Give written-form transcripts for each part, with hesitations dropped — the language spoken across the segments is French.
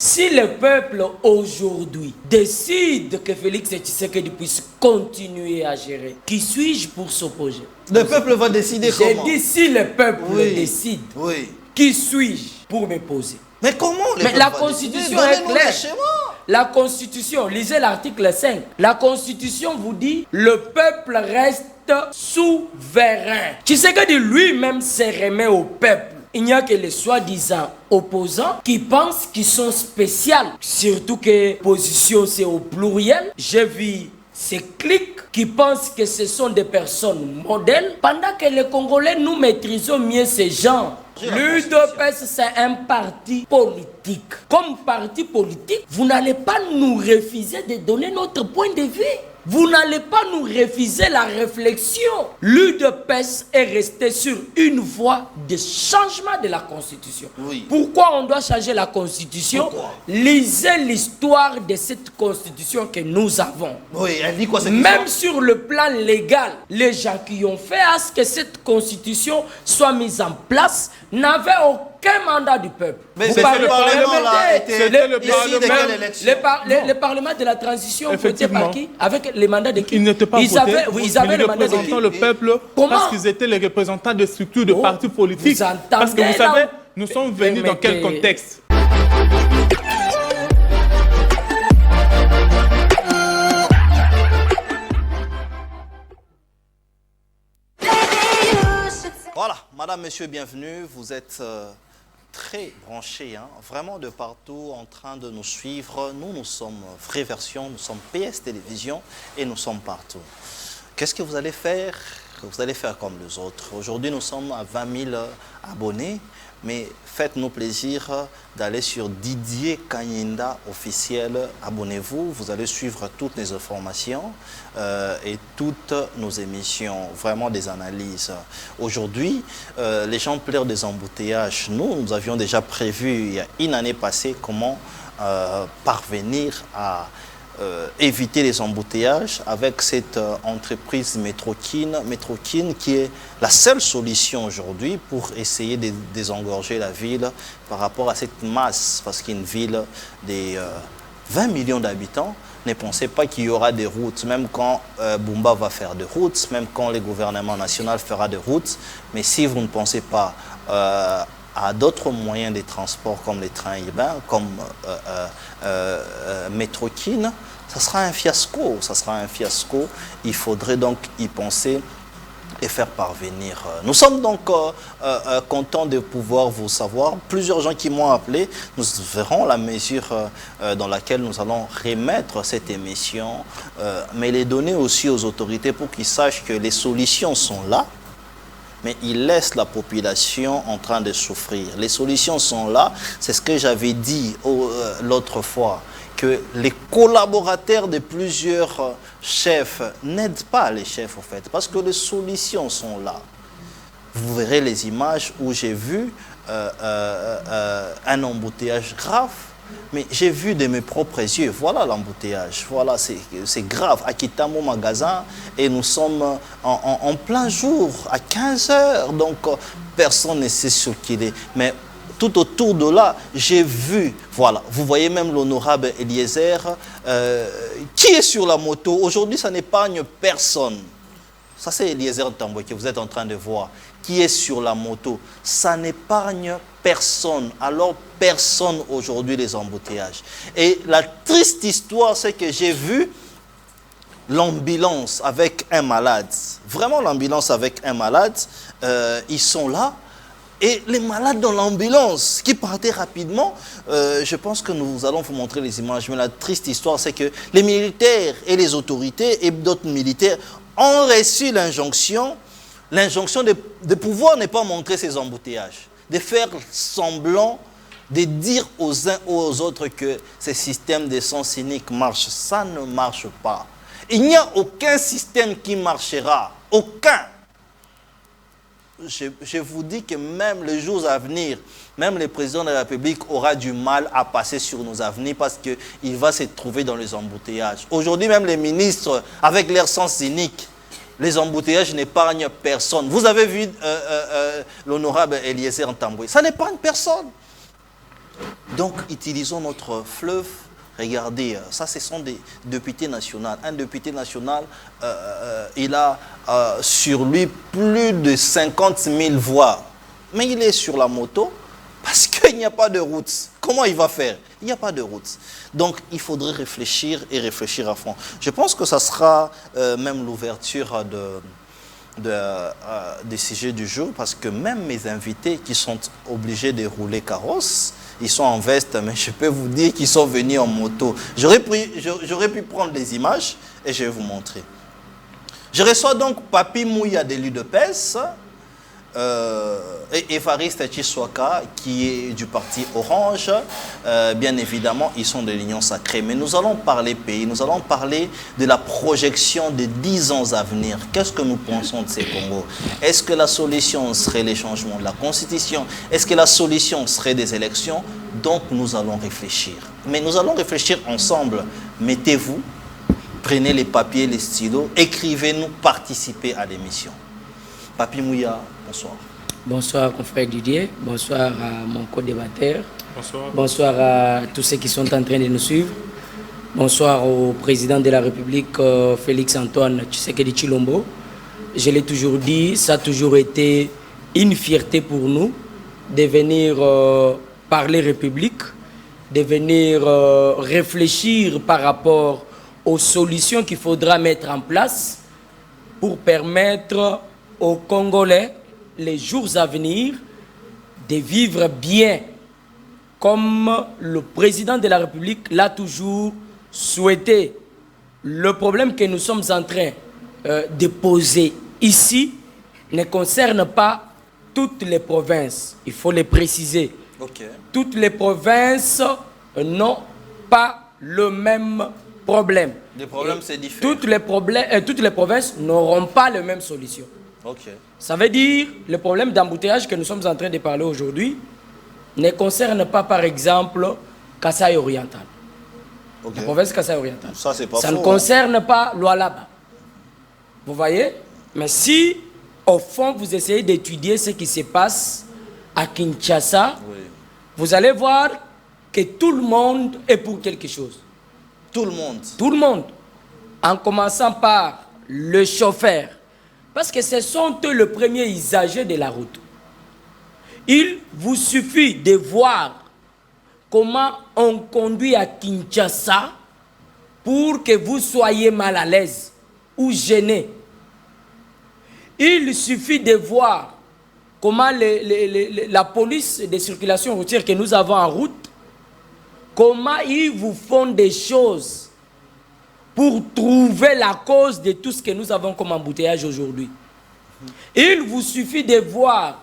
Si le peuple aujourd'hui décide que Félix Tshisekedi puisse continuer à gérer, qui suis-je pour s'opposer? Le peuple va décider comment? J'ai dit si le peuple décide, qui suis-je pour m'opposer? Mais comment? Mais la Constitution est claire. La Constitution, lisez l'article 5. La Constitution vous dit le peuple reste souverain. Tshisekedi lui-même se remet au peuple. Il n'y a que les soi-disant opposants qui pensent qu'ils sont spéciaux. Surtout que position c'est au pluriel. J'ai vu ces clics qui pensent que ce sont des personnes modèles. Pendant que les Congolais, nous maîtrisons mieux ces gens. L'UDPS, c'est un parti politique. Comme parti politique, vous n'allez pas nous refuser de donner notre point de vue. Vous n'allez pas nous refuser la réflexion. L'UDPS est resté sur une voie de changement de la Constitution. Pourquoi on doit changer la Constitution? Lisez l'histoire de cette Constitution que nous avons. Elle dit quoi, cette Même sur le plan légal, les gens qui ont fait à ce que cette Constitution soit mise en place n'avaient aucun mandat du peuple. Mais le Parlement là était le Parlement de la transition voté par qui? Avec les mandats de qui? Ils n'étaient pas votés, ils avaient le mandat de qui? le peuple. Comment? Parce qu'ils étaient les représentants de structures de partis politiques. Parce que vous savez, nous sommes venus dans quel contexte? Voilà, madame, monsieur, bienvenue. Vous êtes très branchés, hein, vraiment de partout, en train de nous suivre. Nous sommes Vraie Version, nous sommes PS Télévision et nous sommes partout. Qu'est-ce que vous allez faire? Vous allez faire comme les autres. Aujourd'hui, nous sommes à 20 000 abonnés, mais faites-nous plaisir d'aller sur Didier Kanyinda officiel. Abonnez-vous, vous allez suivre toutes les informations et toutes nos émissions, vraiment des analyses. Aujourd'hui, les gens pleurent des embouteillages. Nous avions déjà prévu il y a une année passée comment parvenir à éviter les embouteillages avec cette entreprise Métrokin qui est la seule solution aujourd'hui pour essayer de désengorger la ville par rapport à cette masse, parce qu'une ville de 20 millions d'habitants, ne pensez pas qu'il y aura des routes, même quand Bumba va faire des routes, même quand le gouvernement national fera des routes, mais si vous ne pensez pas à d'autres moyens de transport comme les trains urbains, comme Métrokin, ça sera un fiasco, Il faudrait donc y penser et faire parvenir. Nous sommes donc contents de pouvoir vous savoir. Plusieurs gens qui m'ont appelé, nous verrons la mesure dans laquelle nous allons remettre cette émission, mais les donner aussi aux autorités pour qu'ils sachent que les solutions sont là, mais ils laissent la population en train de souffrir. Les solutions sont là, c'est ce que j'avais dit l'autre fois, que les collaborateurs de plusieurs chefs n'aident pas les chefs, en fait, parce que les solutions sont là. Vous verrez les images où j'ai vu un embouteillage grave, mais j'ai vu de mes propres yeux, voilà l'embouteillage, voilà, c'est grave, à Kitamo magasin, et nous sommes en plein jour, à 15 h, donc personne ne sait ce qu'il est. Mais tout autour de là, j'ai vu, voilà, vous voyez même l'honorable Eliezer, qui est sur la moto. Aujourd'hui, ça n'épargne personne. Ça, c'est Eliezer Tamboy que vous êtes en train de voir, qui est sur la moto. Ça n'épargne personne. Alors, personne aujourd'hui les embouteillages. Et la triste histoire, c'est que j'ai vu l'ambulance avec un malade. Vraiment, l'ambulance avec un malade. Ils sont là. Et les malades dans l'ambulance qui partaient rapidement, je pense que nous allons vous montrer les images. Mais la triste histoire, c'est que les militaires et les autorités et d'autres militaires ont reçu l'injonction de pouvoir ne pas montrer ces embouteillages, de faire semblant de dire aux uns aux autres que ces systèmes de sens unique marchent. Ça ne marche pas. Il n'y a aucun système qui marchera. Aucun. Je vous dis que même les jours à venir, même le président de la République aura du mal à passer sur nos avenirs parce qu'il va se trouver dans les embouteillages. Aujourd'hui, même les ministres, avec leur sens unique, les embouteillages n'épargnent personne. Vous avez vu l'honorable Eliezer Ntambwe, ça n'épargne personne. Donc, utilisons notre fleuve. Regardez, ça, ce sont des députés nationaux. Un député national, il a sur lui plus de 50 000 voix. Mais il est sur la moto parce qu'il n'y a pas de route. Comment il va faire? Il n'y a pas de route. Donc, il faudrait réfléchir et réfléchir à fond. Je pense que ça sera même l'ouverture des sujets du jour parce que même mes invités qui sont obligés de rouler carrosse, ils sont en veste, mais je peux vous dire qu'ils sont venus en moto. J'aurais pu prendre des images et je vais vous montrer. Je reçois donc Papi Mouya de l'UDPS et Évariste Tshisekedi qui est du parti Orange. Bien évidemment, ils sont de l'Union Sacrée. Mais nous allons parler pays, nous allons parler de la projection de 10 ans à venir. Qu'est-ce que nous pensons de ces Congos? Est-ce que la solution serait les changements de la Constitution? Est-ce que la solution serait des élections? Donc nous allons réfléchir. Mais nous allons réfléchir ensemble. Mettez-vous, prenez les papiers, les stylos, écrivez-nous, participez à l'émission. Papi Mouya, bonsoir. Bonsoir, confrère Didier. Bonsoir à mon co-débatteur. Bonsoir. Bonsoir à tous ceux qui sont en train de nous suivre. Bonsoir au président de la République, Félix-Antoine Tshisekedi Tshilombo. Je l'ai toujours dit, ça a toujours été une fierté pour nous de venir parler République, de venir réfléchir par rapport aux solutions qu'il faudra mettre en place pour permettre aux Congolais, les jours à venir, de vivre bien, comme le président de la République l'a toujours souhaité. Le problème que nous sommes en train de poser ici ne concerne pas toutes les provinces. Il faut le préciser. Okay. Toutes les provinces n'ont pas le même problème. Les problèmes, c'est différent. Toutes les provinces n'auront pas les mêmes solutions. Okay. Ça veut dire le problème d'embouteillage que nous sommes en train de parler aujourd'hui ne concerne pas, par exemple, Kasaï oriental. Okay. La province Kasaï oriental. Ça, c'est pas Ça faux, ne concerne pas Lualaba. Vous voyez? Mais si, au fond, vous essayez d'étudier ce qui se passe à Kinshasa, oui, vous allez voir que tout le monde est pour quelque chose. Tout le monde. Tout le monde. En commençant par le chauffeur. Parce que ce sont eux le premier usager de la route. Il vous suffit de voir comment on conduit à Kinshasa pour que vous soyez mal à l'aise ou gêné. Il suffit de voir comment la police de circulation routière que nous avons en route, comment ils vous font des choses pour trouver la cause de tout ce que nous avons comme embouteillage aujourd'hui. Il vous suffit de voir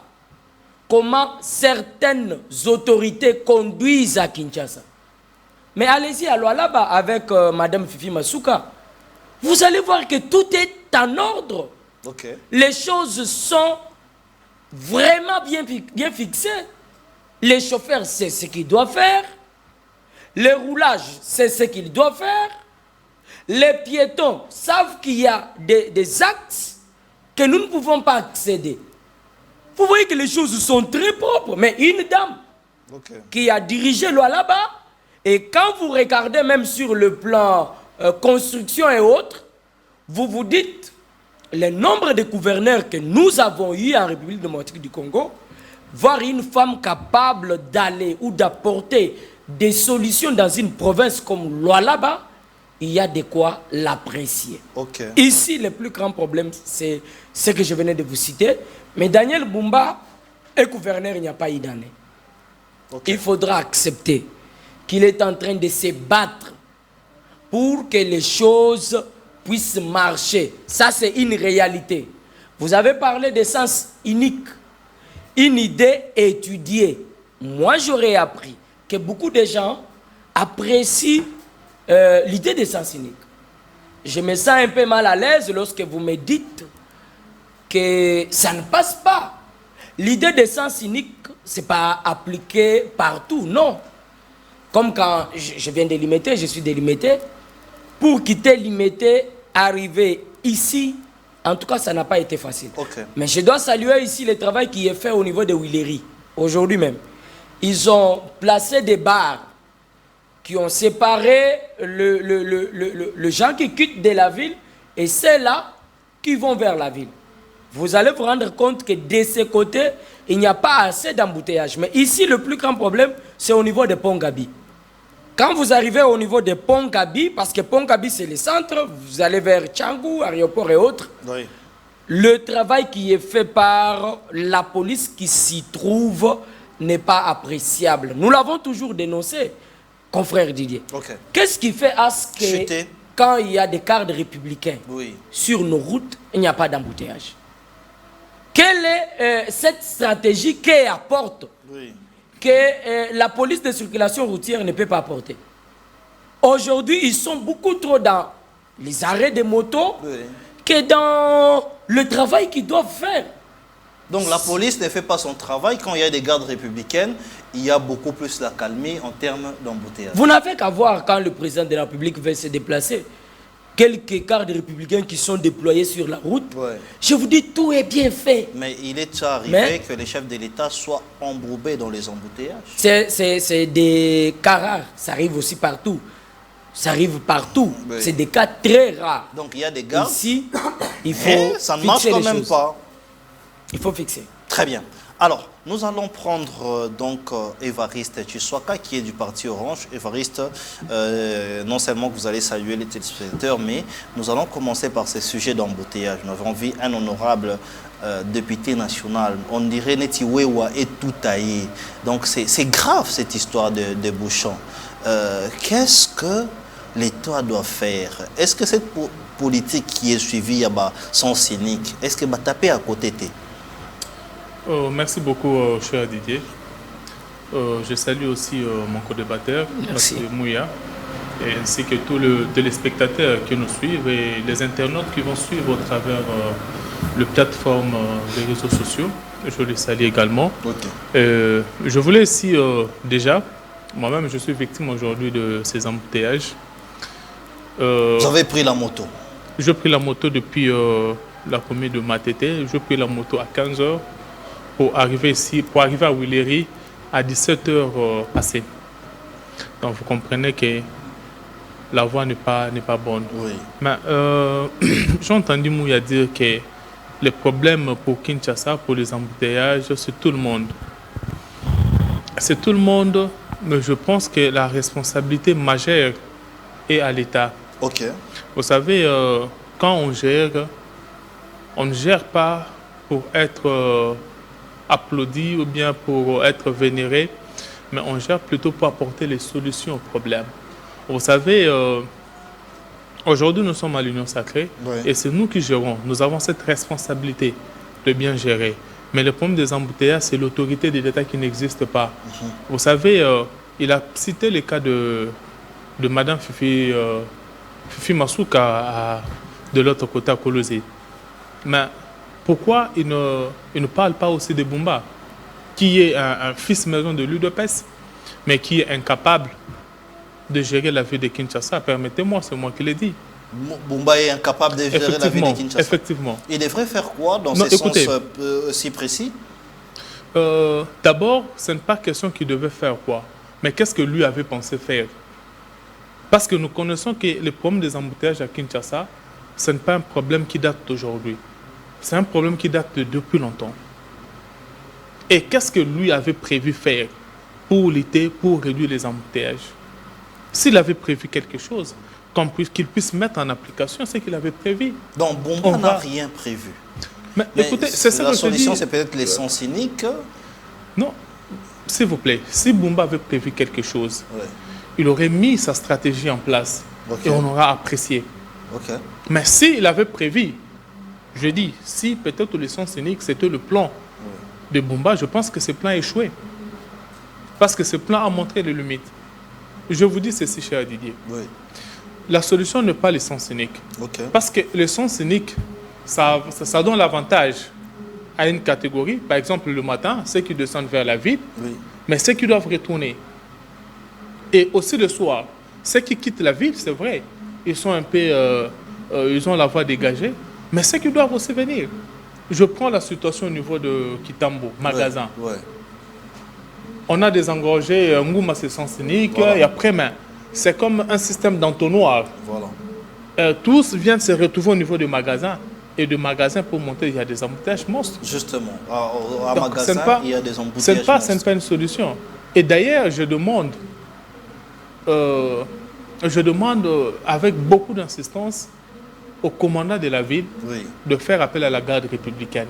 comment certaines autorités conduisent à Kinshasa. Mais allez-y à Lualaba avec Madame Fifi Masuka. Vous allez voir que tout est en ordre. Okay. Les choses sont vraiment bien fixées. Les chauffeurs, c'est ce qu'ils doivent faire. Le roulage, c'est ce qu'ils doivent faire. Les piétons savent qu'il y a des actes que nous ne pouvons pas accéder. Vous voyez que les choses sont très propres. Mais une dame qui a dirigé Lualaba, et quand vous regardez même sur le plan construction et autres, vous vous dites, le nombre de gouverneurs que nous avons eu en République démocratique du Congo, voir une femme capable d'aller ou d'apporter des solutions dans une province comme Lualaba, il y a de quoi l'apprécier. Okay. Ici, le plus grand problème, c'est ce que je venais de vous citer. Mais Daniel Bumba est gouverneur, il n'y a pas eu d'année. Okay. Il faudra accepter qu'il est en train de se battre pour que les choses puissent marcher. Ça, c'est une réalité. Vous avez parlé d'essence unique. Une idée étudiée. Moi, j'aurais appris que beaucoup de gens apprécient l'idée d'essence unique. Je me sens un peu mal à l'aise lorsque vous me dites que ça ne passe pas. L'idée d'essence unique, ce n'est pas appliqué partout, non. Comme quand je viens de Limité, je suis de Limité. Pour quitter Limité, arriver ici, en tout cas, ça n'a pas été facile. Okay. Mais je dois saluer ici le travail qui est fait au niveau de Willery, aujourd'hui même. ils ont placé des barres qui ont séparé le gens qui quittent de la ville et ceux-là qui vont vers la ville. Vous allez vous rendre compte que de ce côté, il n'y a pas assez d'embouteillage. Mais ici, le plus grand problème, c'est au niveau de Pont-Gabi. Quand vous arrivez au niveau de Pont-Gabi, parce que Pont-Gabi, c'est le centre, vous allez vers Tchangou, aéroport et autres, oui. Le travail qui est fait par la police qui s'y trouve n'est pas appréciable. Nous l'avons toujours dénoncé, confrère Didier. Okay. Qu'est-ce qui fait à ce que quand il y a des cadres républicains sur nos routes, il n'y a pas d'embouteillage? Quelle est cette stratégie qu'elle apporte que la police de circulation routière ne peut pas apporter? Aujourd'hui, ils sont beaucoup trop dans les arrêts des motos que dans le travail qu'ils doivent faire. Donc la police ne fait pas son travail. Quand il y a des gardes républicaines, il y a beaucoup plus la calmie en termes d'embouteillage. Vous n'avez qu'à voir quand le président de la République veut se déplacer. Quelques gardes républicains qui sont déployés sur la route. Je vous dis, tout est bien fait. Mais il est déjà arrivé que les chefs de l'État soient embourbés dans les embouteillages. C'est des cas rares. Ça arrive aussi partout. Ça arrive partout. C'est des cas très rares. Donc il y a des gardes. Ici, il faut ça ne marche quand même pas. Il faut fixer. Très bien. Alors, nous allons prendre donc Évariste Tshisekedi qui est du parti Orange. Évariste, non seulement que vous allez saluer les téléspectateurs, mais nous allons commencer par ce sujet d'embouteillage. Nous avons vu un honorable député national, on dirait Netiwewa et Toutaye. Donc c'est grave cette histoire de bouchons. Qu'est-ce que l'État doit faire? Est-ce que cette politique qui est suivie sont cyniques? Est-ce que va taper à côté de merci beaucoup, cher Didier. Je salue aussi mon co-débatteur, M. Mouya, ainsi que tous les téléspectateurs qui nous suivent et les internautes qui vont suivre au travers les plateformes des réseaux sociaux. Je les salue également. Je voulais ici déjà, moi-même je suis victime aujourd'hui de ces embouteillages. Vous avez pris la moto? J'ai pris la moto depuis la commune de Matete. J'ai pris la moto à 15 h pour arriver ici, pour arriver à Willery à 17 h passées. Donc vous comprenez que la voie n'est pas bonne. Mais j'ai entendu Mouya dire que les problèmes pour Kinshasa, pour les embouteillages, c'est tout le monde. C'est tout le monde, mais je pense que la responsabilité majeure est à l'État. Vous savez, quand on ne gère pas pour être applaudi ou bien pour être vénéré, mais on gère plutôt pour apporter les solutions aux problèmes. Vous savez, aujourd'hui nous sommes à l'Union Sacrée et c'est nous qui gérons. Nous avons cette responsabilité de bien gérer. Mais le problème des embouteillages, c'est l'autorité de l'État qui n'existe pas. Vous savez, il a cité le cas de Madame Fifi Masuka de l'autre côté à Kolosé. Mais pourquoi il ne parle pas aussi de Bumba, qui est un fils maison de l'UDPS, mais qui est incapable de gérer la vie de Kinshasa? Permettez-moi, c'est moi qui l'ai dit. Bumba est incapable de gérer la vie de Kinshasa. Effectivement. Il devrait faire quoi dans ce sens si précis? D'abord, ce n'est pas question qu'il devait faire quoi, mais qu'est-ce que lui avait pensé faire? Parce que nous connaissons que le problème des embouteillages à Kinshasa, ce n'est pas un problème qui date d'aujourd'hui. C'est un problème qui date depuis longtemps. Et qu'est-ce que lui avait prévu faire pour lutter, pour réduire les embouteillages? S'il avait prévu quelque chose, qu'il puisse mettre en application ce qu'il avait prévu. Donc Bumba n'a rien prévu. Mais écoutez, c'est ça que je dis. La solution, c'est peut-être les sons cyniques. Non, s'il vous plaît, si Bumba avait prévu quelque chose, il aurait mis sa stratégie en place et on aura apprécié. Mais s'il avait prévu, je dis, si peut-être les sons cyniques, c'était le plan de Bumba, je pense que ce plan a échoué. Parce que ce plan a montré les limites. Je vous dis ceci, cher Didier. La solution n'est pas les sons cyniques. Parce que les sons cyniques, ça donne l'avantage à une catégorie. Par exemple, le matin, ceux qui descendent vers la ville, mais ceux qui doivent retourner. Et aussi le soir, ceux qui quittent la ville, c'est vrai, ils sont un peu, ils ont la voie dégagée, mais ceux qui doivent aussi venir. Je prends la situation au niveau de Kitambo, magasin. On a désengorgé Ngouma, c'est sens unique, et après, c'est comme un système d'entonnoir. Voilà. Tous viennent se retrouver au niveau du magasin. Et de magasins pour monter, il y a des embouteillages monstres. Justement, à magasin, il y a des embouteillages Ce n'est pas une solution. Et d'ailleurs, je demande avec beaucoup d'insistance au commandant de la ville de faire appel à la garde républicaine.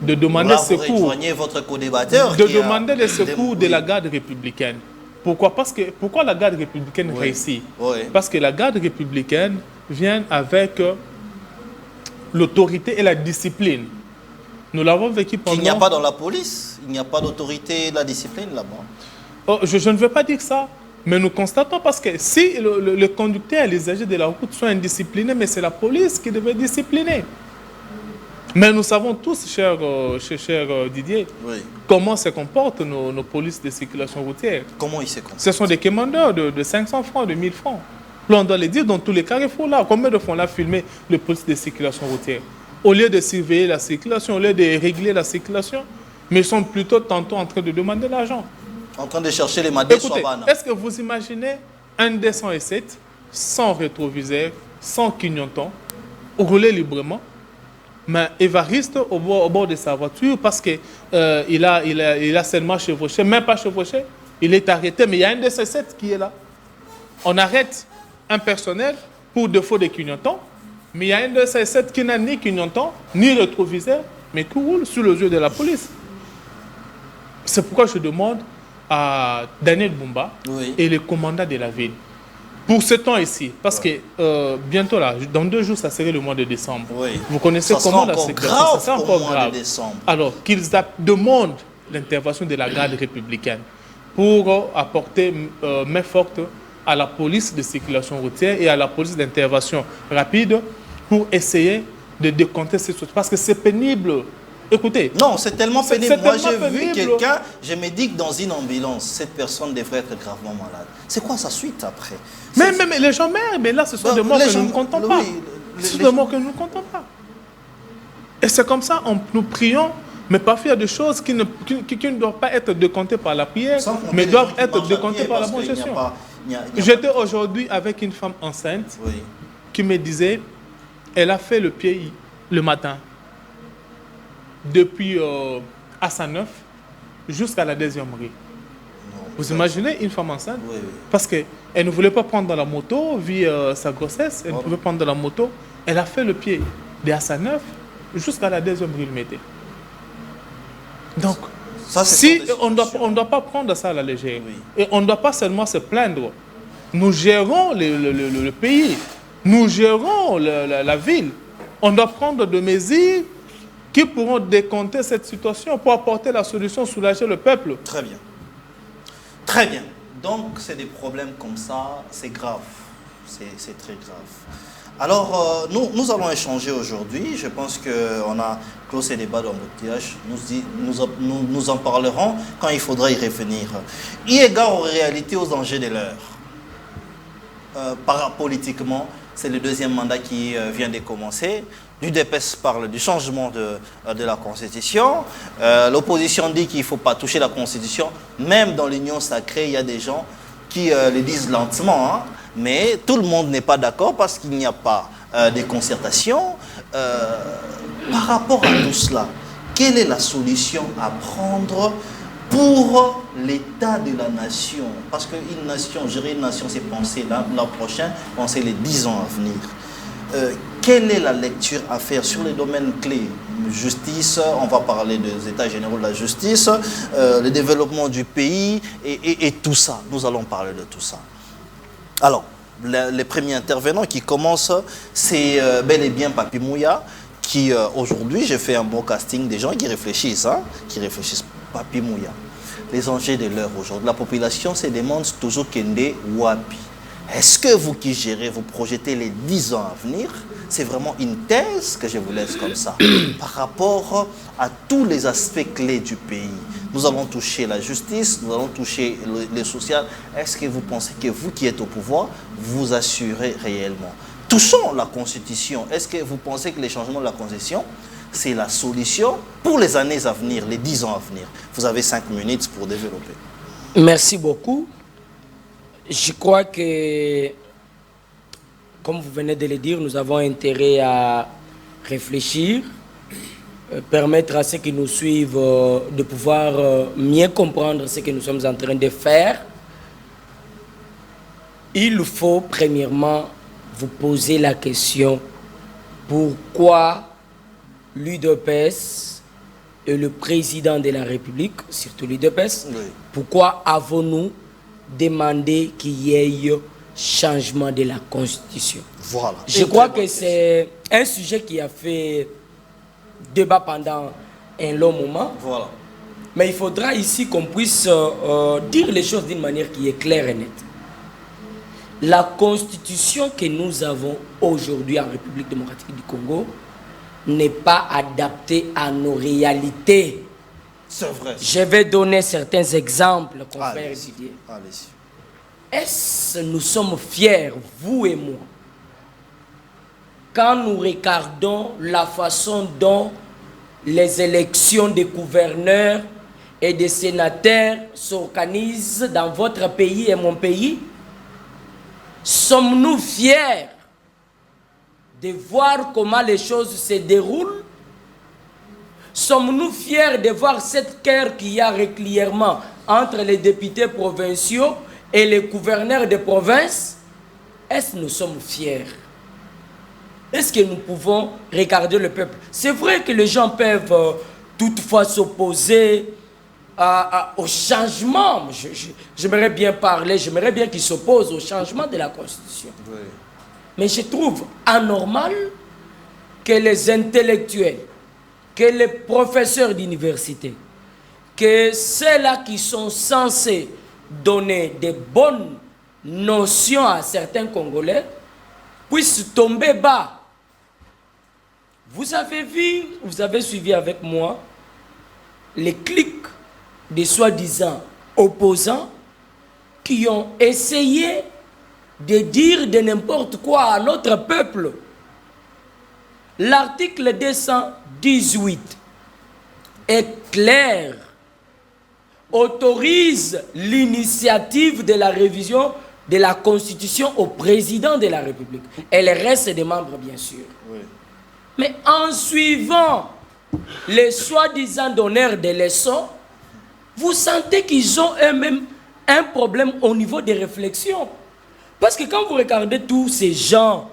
De demander secours. Votre co-débatteur de demander les secours de la garde républicaine. Pourquoi? Pourquoi la garde républicaine réussit? Parce que la garde républicaine vient avec l'autorité et la discipline. Nous l'avons vécu pendant... Il n'y a pas dans la police, il n'y a pas d'autorité et de la discipline là-bas. Je ne veux pas dire ça, mais nous constatons parce que si le conducteur et les agents de la route sont indisciplinés, mais c'est la police qui devait discipliner. Mais nous savons tous, cher Didier, comment se comportent nos polices de circulation routière. Comment ils se comportent? Ce sont des commandeurs de 500 francs, de 1000 francs. Là, on doit les dire dans tous les carrefours là. Combien de fois on a filmé le police de circulation routière? Au lieu de surveiller la circulation, au lieu de régler la circulation, mais ils sont plutôt tantôt en train de demander l'argent. En train de chercher les madés. Écoutez, est-ce que vous imaginez un D107 sans rétroviseur, sans clignotant, rouler librement, mais Évariste au bord de sa voiture parce qu'il a seulement chevauché, même pas chevauché, il est arrêté, mais il y a un D107 qui est là. On arrête un personnel pour défaut de clignotant, mais il y a un de ces 7 qui n'a ni clignotant, ni rétroviseur, mais qui roule sous les yeux de la police. C'est pourquoi je demande à Daniel Bumba et les commandants de la ville, pour ce temps ici, parce que bientôt là, dans 2 jours, ça serait le mois de décembre. Vous connaissez comment la sécurité, ça sera encore grave. Alors qu'ils demandent l'intervention de la garde républicaine pour apporter main forte à la police de circulation routière et à la police d'intervention rapide pour essayer de décompter ces choses. Parce que c'est pénible. Écoutez. Non, c'est tellement pénible. Moi, j'ai vu quelqu'un, je me dis que dans une ambulance, cette personne devrait être gravement malade. C'est quoi sa suite après? Mais les gens meurent, mais là, ce sont des morts que nous ne comptons pas. Ce sont des morts que nous ne comptons pas. Et c'est comme ça, nous prions, mais parfois il y a des choses qui ne doivent pas être décomptées par la prière, mais doivent être décomptées par la bonne gestion. J'étais aujourd'hui avec une femme enceinte qui me disait, elle a fait le pied le matin, depuis Hassan-Neuf jusqu'à la 2e rue. Vous imaginez une femme enceinte? Parce qu'elle ne voulait pas prendre la moto, vu sa grossesse, elle ne pouvait prendre la moto. Elle a fait le pied de Hassan-Neuf jusqu'à la 2e rue le Mété. Donc, ça, si on ne doit pas prendre ça à la légère, et on ne doit pas seulement se plaindre, nous gérons le pays, nous gérons la ville, on doit prendre des mesures qui pourront décompter cette situation pour apporter la solution, soulager le peuple. Très bien. Très bien. Donc, c'est des problèmes comme ça, c'est grave, c'est très grave. Alors, nous allons échanger aujourd'hui. Je pense qu'on a clos ces débats d'embouteillage. Nous en parlerons quand il faudra y revenir. Eu égard aux réalités, aux enjeux de l'heure, parapolitiquement, c'est le 2e mandat qui vient de commencer. L'UDPS parle du changement de la Constitution. L'opposition dit qu'il ne faut pas toucher la Constitution. Même dans l'Union sacrée, il y a des gens qui le disent lentement, hein. Mais tout le monde n'est pas d'accord parce qu'il n'y a pas de concertation. Par rapport à tout cela, quelle est la solution à prendre pour l'état de la nation? Parce qu'une nation, gérer une nation, c'est penser l'an prochain, penser les 10 ans à venir. Quelle est la lecture à faire sur les domaines clés? Justice, on va parler des états généraux de la justice, le développement du pays et tout ça. Nous allons parler de tout ça. Alors, les premiers intervenants qui commencent, c'est bel et bien Papi Mouya, qui aujourd'hui, j'ai fait un bon casting des gens qui réfléchissent, Papi Mouya. Les enjeux de l'heure aujourd'hui, la population se demande toujours Kende Wapi. Est-ce que vous qui gérez, vous projetez les 10 ans à venir? C'est vraiment une thèse que je vous laisse comme ça. Par rapport à tous les aspects clés du pays. Nous allons toucher la justice, nous allons toucher le social. Est-ce que vous pensez que vous qui êtes au pouvoir, vous assurez réellement? Touchons la Constitution. Est-ce que vous pensez que les changements de la Constitution, c'est la solution pour les années à venir, les 10 ans à venir? Vous avez 5 minutes pour développer. Merci beaucoup. Je crois que, comme vous venez de le dire, nous avons intérêt à réfléchir, permettre à ceux qui nous suivent de pouvoir mieux comprendre ce que nous sommes en train de faire. Il faut premièrement vous poser la question pourquoi l'UDPS et le président de la République, surtout l'UDPS, pourquoi avons-nous demandé qu'il y ait changement de la Constitution? Voilà. Je crois que c'est un sujet qui a fait débat pendant un long moment. Voilà. Mais il faudra ici qu'on puisse dire les choses d'une manière qui est claire et nette. La Constitution que nous avons aujourd'hui en République démocratique du Congo n'est pas adaptée à nos réalités. C'est vrai. Je vais donner certains exemples, confrère Didier. Allez-y. Est-ce que nous sommes fiers, vous et moi, quand nous regardons la façon dont les élections des gouverneurs et des sénateurs s'organisent dans votre pays et mon pays? Sommes-nous fiers de voir comment les choses se déroulent? Sommes-nous fiers de voir cette guerre qu'il y a régulièrement entre les députés provinciaux et les gouverneurs de province? Est-ce que nous sommes fiers? Est-ce que nous pouvons regarder le peuple? C'est vrai que les gens peuvent toutefois s'opposer au changement. J'aimerais bien parler, j'aimerais bien qu'ils s'opposent au changement de la Constitution. Oui. Mais je trouve anormal que les intellectuels, que les professeurs d'université, que ceux-là qui sont censés donner des bonnes notions à certains Congolais puissent tomber bas. Vous avez vu, vous avez suivi avec moi les clics des soi-disant opposants qui ont essayé de dire de n'importe quoi à notre peuple. L'article 218 est clair, autorise l'initiative de la révision de la Constitution au président de la République et le reste des membres, bien sûr. Oui. Mais en suivant les soi-disant donneurs de leçons, vous sentez qu'ils ont eux-mêmes un problème au niveau des réflexions. Parce que quand vous regardez tous ces gens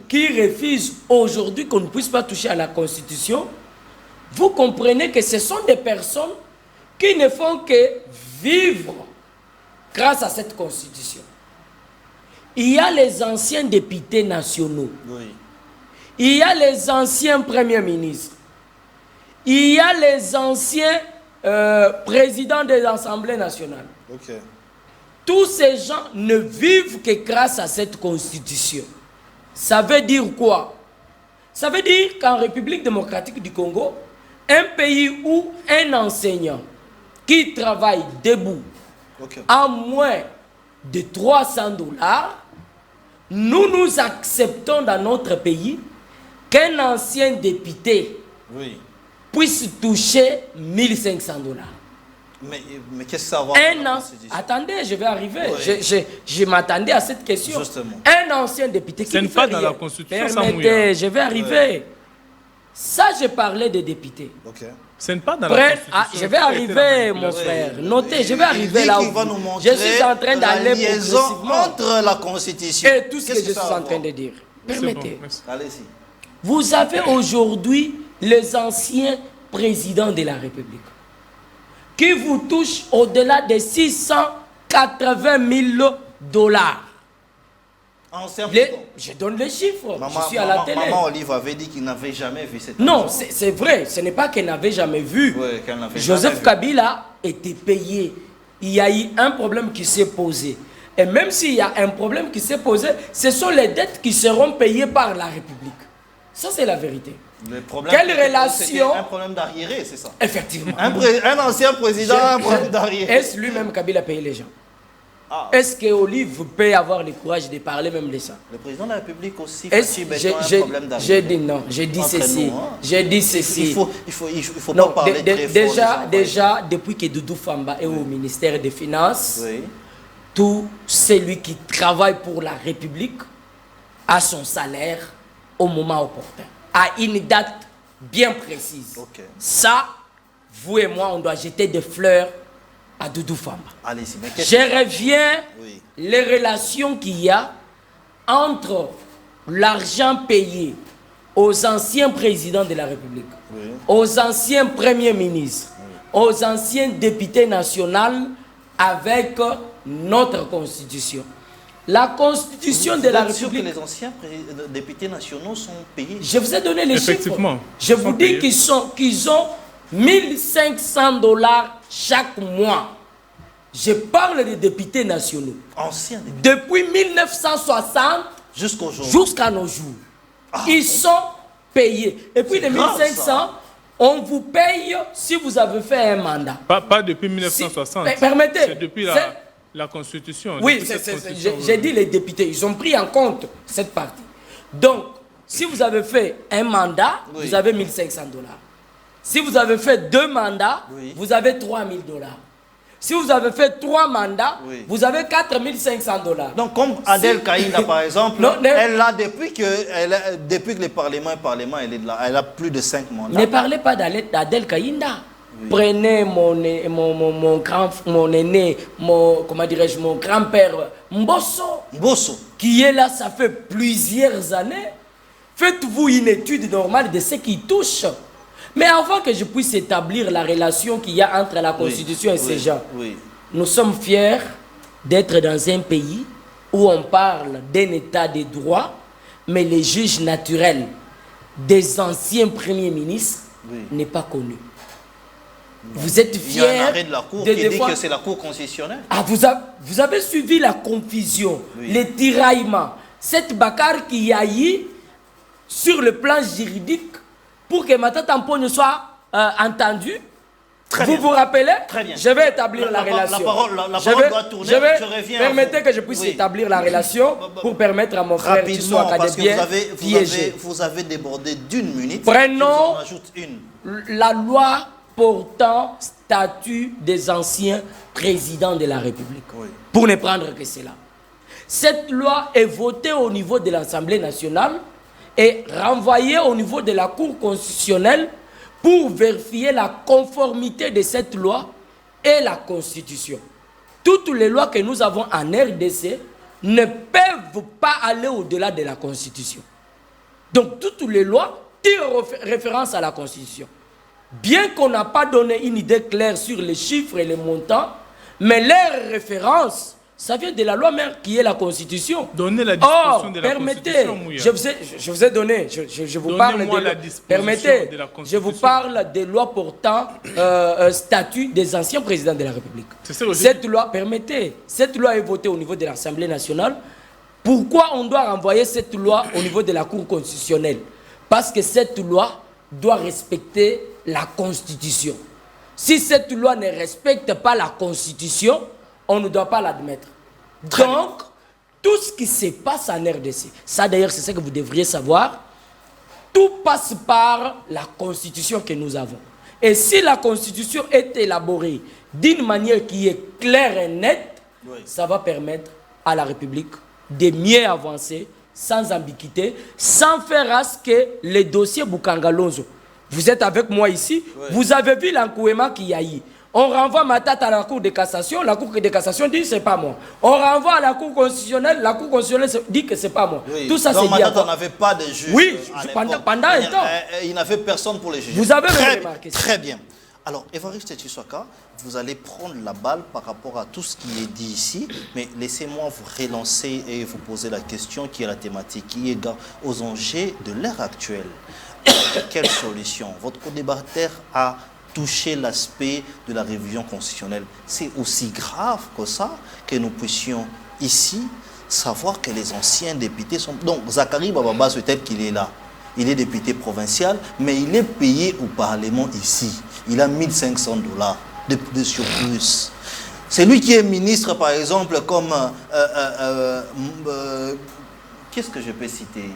qui refusent aujourd'hui qu'on ne puisse pas toucher à la Constitution, vous comprenez que ce sont des personnes qui ne font que vivre grâce à cette Constitution. Il y a les anciens députés nationaux. Oui. Il y a les anciens premiers ministres. Il y a les anciens présidents des assemblées nationales. Ok. Tous ces gens ne vivent que grâce à cette Constitution. Ça veut dire quoi? Ça veut dire qu'en République démocratique du Congo, un pays où un enseignant qui travaille debout à moins de 300 $, nous acceptons dans notre pays qu'un ancien député puisse toucher 1500 $. Mais qu'est-ce que ça va? Attendez, je vais arriver. Oui. Je m'attendais à cette question. Justement. Un ancien député qui ne fait pas rien. dans la Constitution. Permettez, je vais arriver. Oui. Ça, je parlais des députés. Ok. Ce n'est pas dans la Constitution. Je vais arriver, mon frère. Notez, je vais arriver là où je suis en train d'aller progressivement entre la Constitution et tout ce que je suis en train de dire. Permettez. Bon, allez-y. Vous avez aujourd'hui les anciens présidents de la République qui vous touchent au-delà de 680 000 $. Je donne les chiffres. Je suis à la télé. Maman Olive avait dit qu'il n'avait jamais vu cette Non, c'est vrai. Ce n'est pas qu'elle n'avait jamais vu. Oui, qu'elle n'avait Joseph jamais Kabila était payé. Il y a eu un problème qui s'est posé. Et même s'il y a un problème qui s'est posé, ce sont les dettes qui seront payées par la République. Ça, c'est la vérité. Le problème, quelle relation? Un problème d'arriéré, c'est ça? Effectivement. Un ancien président a un problème d'arriéré. Est-ce lui-même Kabila payé les gens? Est-ce que Olive peut avoir le courage de parler même de ça? Le président de la République aussi un problème d'argent. J'ai dit non, j'ai dit ceci. J'ai dit ceci. Il faut pas parler très fort. Déjà, depuis que Doudou Famba est au ministère des Finances, tout celui qui travaille pour la République a son salaire au moment opportun, à une date bien précise. Ça, vous et moi, on doit jeter des fleurs à Doudou Famba. Je reviens les relations qu'il y a entre l'argent payé aux anciens présidents de la République, aux anciens premiers ministres, aux anciens députés nationaux avec notre constitution. La constitution de la République... que les anciens députés nationaux sont payés? Je vous ai donné les chiffres. Je vous dis qu'ils ont 1500 $ chaque mois. Je parle des députés nationaux. Anciens députés. Depuis 1960 jusqu'à nos jours. Ils sont payés. Et puis les 1500, on vous paye si vous avez fait un mandat. Pas depuis 1960. Permettez. C'est depuis la Constitution. Oui, j'ai dit les députés. Ils ont pris en compte cette partie. Donc, si vous avez fait un mandat, vous avez 1500 $. Si vous avez fait 2 mandats, vous avez 3000 $. Si vous avez fait 3 mandats, vous avez 4500 $. Donc, comme Adel Kaïnda, par exemple, elle a depuis que le Parlement elle est là. Elle a plus de 5 mandats. Ne parlez pas d'Adel Kaïnda. Prenez mon aîné, mon grand-père Mbosso, qui est là, ça fait plusieurs années. Faites-vous une étude normale de ce qui touche. Mais avant que je puisse établir la relation qu'il y a entre la Constitution et ces gens, nous sommes fiers d'être dans un pays où on parle d'un état de droit, mais les juges naturels des anciens premiers ministres n'est pas connu. Vous êtes fiers. Il y a un arrêt de la Cour qui dit que c'est la Cour constitutionnelle. Vous avez suivi la confusion, les tiraillements, cette bagarre qu'il y a eu sur le plan juridique pour que Mata Tamponio soit entendu. Vous vous rappelez? Très bien. Je vais établir la relation. La parole doit tourner. Je reviens. Permettez que je puisse établir la relation pour permettre à mon frère rapidement, parce que vous avez débordé d'une minute. Prenons la loi portant statut des anciens présidents de la République. Pour ne prendre que cela. Cette loi est votée au niveau de l'Assemblée nationale et renvoyée au niveau de la Cour constitutionnelle pour vérifier la conformité de cette loi et la Constitution. Toutes les lois que nous avons en RDC ne peuvent pas aller au-delà de la Constitution. Donc toutes les lois tirent référence à la Constitution. Bien qu'on n'a pas donné une idée claire sur les chiffres et les montants, mais leur référence, ça vient de la loi mère qui est la Constitution. Donnez la disposition de la Constitution, je vous ai donné, je vous parle je vous parle des lois portant statut des anciens présidents de la République. Cette loi, cette loi est votée au niveau de l'Assemblée nationale. Pourquoi on doit renvoyer cette loi au niveau de la Cour constitutionnelle? Parce que cette loi doit respecter la Constitution. Si cette loi ne respecte pas la Constitution, on ne doit pas l'admettre. Donc, tout ce qui se passe en RDC, ça d'ailleurs c'est ce que vous devriez savoir, tout passe par la Constitution que nous avons. Et si la Constitution est élaborée d'une manière qui est claire et nette, ça va permettre à la République de mieux avancer, sans ambiguïté, sans faire à ce que les dossiers Boukangalonzo, vous êtes avec moi ici, vous avez vu l'encouement qu'il y a eu. On renvoie Matata à la Cour de cassation, la Cour de cassation dit c'est pas moi. On renvoie à la Cour constitutionnelle, la Cour constitutionnelle dit que c'est pas moi. Tout ça c'est dit. Matata n'avait pas de juge. Oui, pendant un temps. Il n'avait personne pour les juger. Vous avez remarqué ça. Très bien. Alors, Évariste Tshisekedi, vous allez prendre la balle par rapport à tout ce qui est dit ici, mais laissez-moi vous relancer et vous poser la question qui est la thématique, qui est aux enjeux de l'ère actuelle. Quelle solution? Votre co-débatteur a touché l'aspect de la révision constitutionnelle. C'est aussi grave que ça que nous puissions ici savoir que les anciens députés sont... Donc, Zachary Bababa, peut-être qu'il est là. Il est député provincial, mais il est payé au Parlement ici. Il a 1500 $ de surplus. C'est lui qui est ministre, par exemple, comme... qu'est-ce que je peux citer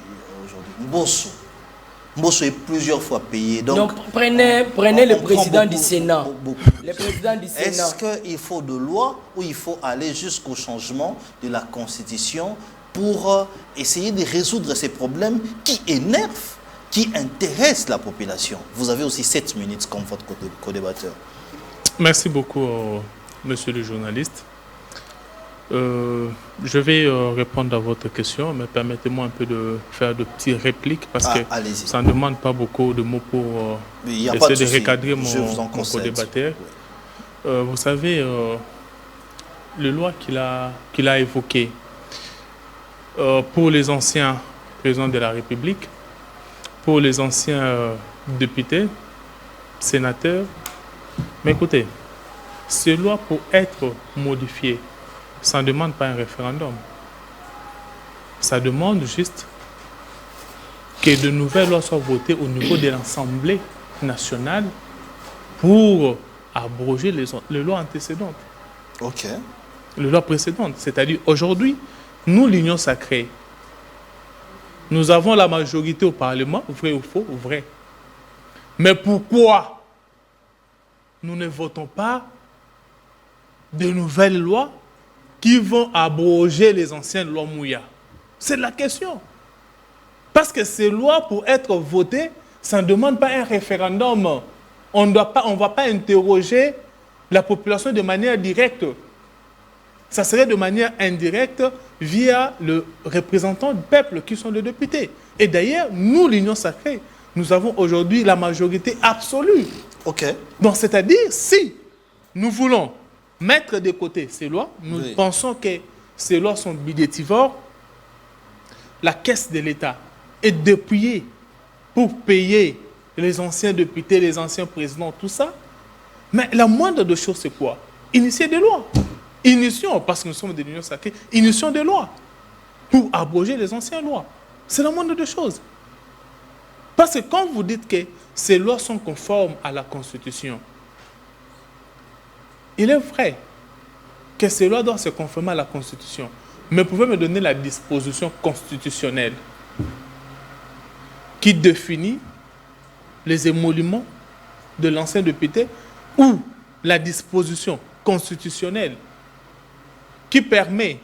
aujourd'hui? Mbosso. Mbosso est plusieurs fois payé. Donc prenez le président du Sénat. Le président du Sénat. Est-ce qu'il faut de loi ou il faut aller jusqu'au changement de la Constitution pour essayer de résoudre ces problèmes qui énervent, qui intéressent la population? Vous avez aussi 7 minutes comme votre co-débatteur. Merci beaucoup, monsieur le journaliste. Je vais répondre à votre question, mais permettez-moi un peu de faire de petites répliques parce que ça ne demande pas beaucoup de mots pour essayer de recadrer mon co-débatteur. Oui. Vous savez, le loi qu'il a évoqué pour les anciens présidents de la République, pour les anciens députés, sénateurs, mais écoutez, ces lois pour être modifiées, ça ne demande pas un référendum. Ça demande juste que de nouvelles lois soient votées au niveau de l'Assemblée nationale pour abroger les lois antécédentes. OK. Les lois précédentes. C'est-à-dire, aujourd'hui, nous, l'Union sacrée, nous avons la majorité au Parlement, vrai ou faux, vrai. Mais pourquoi nous ne votons pas de nouvelles lois qui vont abroger les anciennes lois Mouya? C'est la question. Parce que ces lois, pour être votées, ça ne demande pas un référendum. On ne va pas interroger la population de manière directe. Ça serait de manière indirecte via le représentant du peuple qui sont les députés. Et d'ailleurs, nous, l'Union sacrée, nous avons aujourd'hui la majorité absolue. OK. Donc, c'est-à-dire, si nous voulons mettre de côté ces lois, nous pensons que ces lois sont budgétivores, la caisse de l'État est dépouillée pour payer les anciens députés, les anciens présidents, tout ça. Mais la moindre des choses, c'est quoi? Initier des lois. Initions, parce que nous sommes de l'Union sacrée, initions des lois pour abroger les anciennes lois. C'est la moindre des choses. Parce que quand vous dites que ces lois sont conformes à la Constitution, il est vrai que ces lois doivent se conformer à la Constitution. Mais vous pouvez me donner la disposition constitutionnelle qui définit les émoluments de l'ancien député ou la disposition constitutionnelle qui permet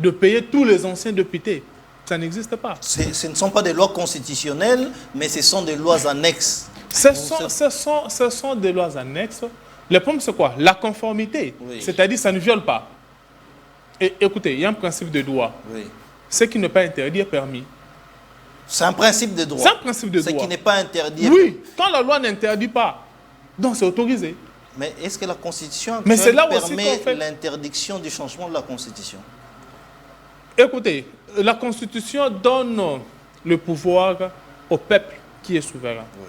de payer tous les anciens députés? Ça n'existe pas. Ce ne sont pas des lois constitutionnelles, mais ce sont des lois annexes. Ce sont des lois annexes. Le problème, c'est quoi? La conformité. Oui. C'est-à-dire, ça ne viole pas. Et écoutez, il y a un principe de droit. Oui. Ce qui n'est pas interdit est permis. C'est un principe de droit. C'est un principe de droit. Ce qui n'est pas interdit. Oui, quand la loi n'interdit pas, donc c'est autorisé. Mais est-ce que la Constitution permet l'interdiction du changement de la Constitution? Écoutez, la Constitution donne le pouvoir au peuple qui est souverain. Oui.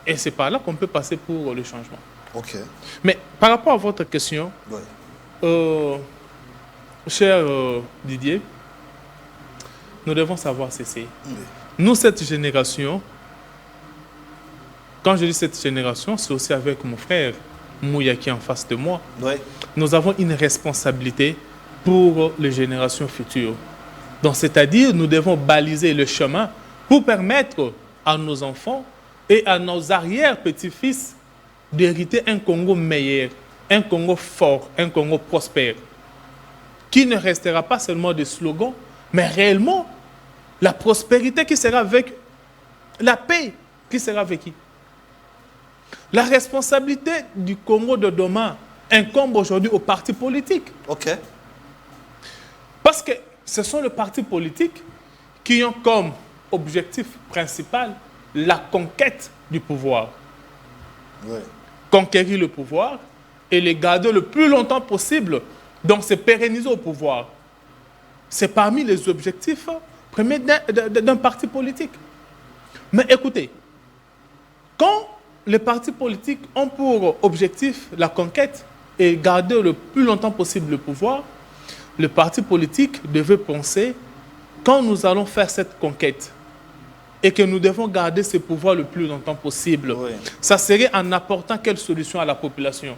Et c'est par là qu'on peut passer pour le changement. OK. Mais par rapport à votre question, oui. Cher Didier, nous devons savoir ceci. Oui. Nous, cette génération, quand je dis cette génération, c'est aussi avec mon frère Mouya qui est en face de moi. Oui. Nous avons une responsabilité pour les générations futures. Donc, c'est-à-dire, nous devons baliser le chemin pour permettre à nos enfants et à nos arrière-petits-fils d'hériter un Congo meilleur, un Congo fort, un Congo prospère, qui ne restera pas seulement des slogans, mais réellement la prospérité qui sera avec la paix qui sera vécue. La responsabilité du Congo de demain incombe aujourd'hui aux partis politiques. OK. Parce que ce sont les partis politiques qui ont comme objectif principal la conquête du pouvoir. Oui. Conquérir le pouvoir et les garder le plus longtemps possible, donc se pérenniser au pouvoir. C'est parmi les objectifs premiers d'un parti politique. Mais écoutez, quand les partis politiques ont pour objectif la conquête et garder le plus longtemps possible le pouvoir, le parti politique devait penser, quand nous allons faire cette conquête et que nous devons garder ce pouvoir le plus longtemps possible, oui. Ça serait en apportant quelle solution à la population?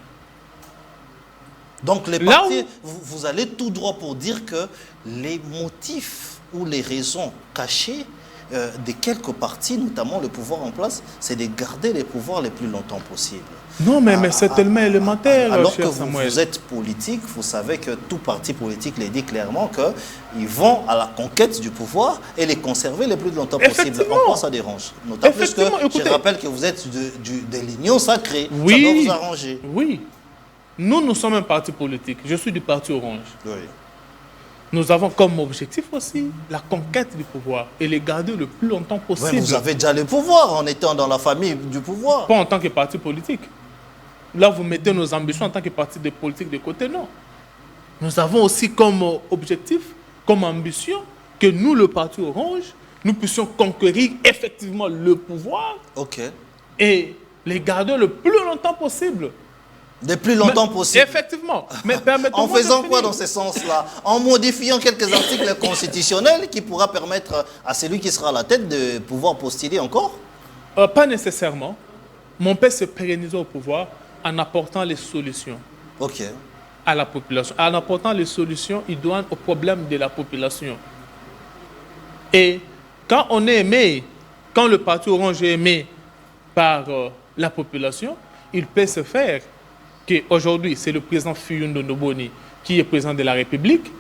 Donc les partis, vous allez tout droit pour dire que les motifs ou les raisons cachées de quelques partis, notamment le pouvoir en place, c'est de garder les pouvoirs les plus longtemps possible. Non, mais c'est tellement élémentaire. Alors que vous êtes politique, vous savez que tout parti politique les dit clairement qu'ils vont à la conquête du pouvoir et les conserver le plus longtemps possible. En quoi ça dérange? Notamment plus que je rappelle que vous êtes de l'Union sacrée. Oui, ça doit vous arranger. Oui. Nous sommes un parti politique. Je suis du parti Orange. Oui. Nous avons comme objectif aussi la conquête du pouvoir et les garder le plus longtemps possible. Ouais, vous avez déjà le pouvoir en étant dans la famille du pouvoir. Pas en tant que parti politique. Là, vous mettez nos ambitions en tant que parti de politique de côté, non. Nous avons aussi comme objectif, comme ambition, que nous, le parti Orange, nous puissions conquérir effectivement le pouvoir et les garder le plus longtemps possible. Le plus longtemps possible. Effectivement. Mais en faisant quoi dans ce sens-là? En modifiant quelques articles constitutionnels qui pourra permettre à celui qui sera à la tête de pouvoir postuler encore? Pas nécessairement. Mon père se pérenniser au pouvoir en apportant les solutions à la population. En apportant les solutions idoines aux problèmes de la population. Et quand on est aimé, quand le parti Orange est aimé par la population, il peut se faire qu'aujourd'hui, c'est le président Fiyundo Noboni qui est président de la République.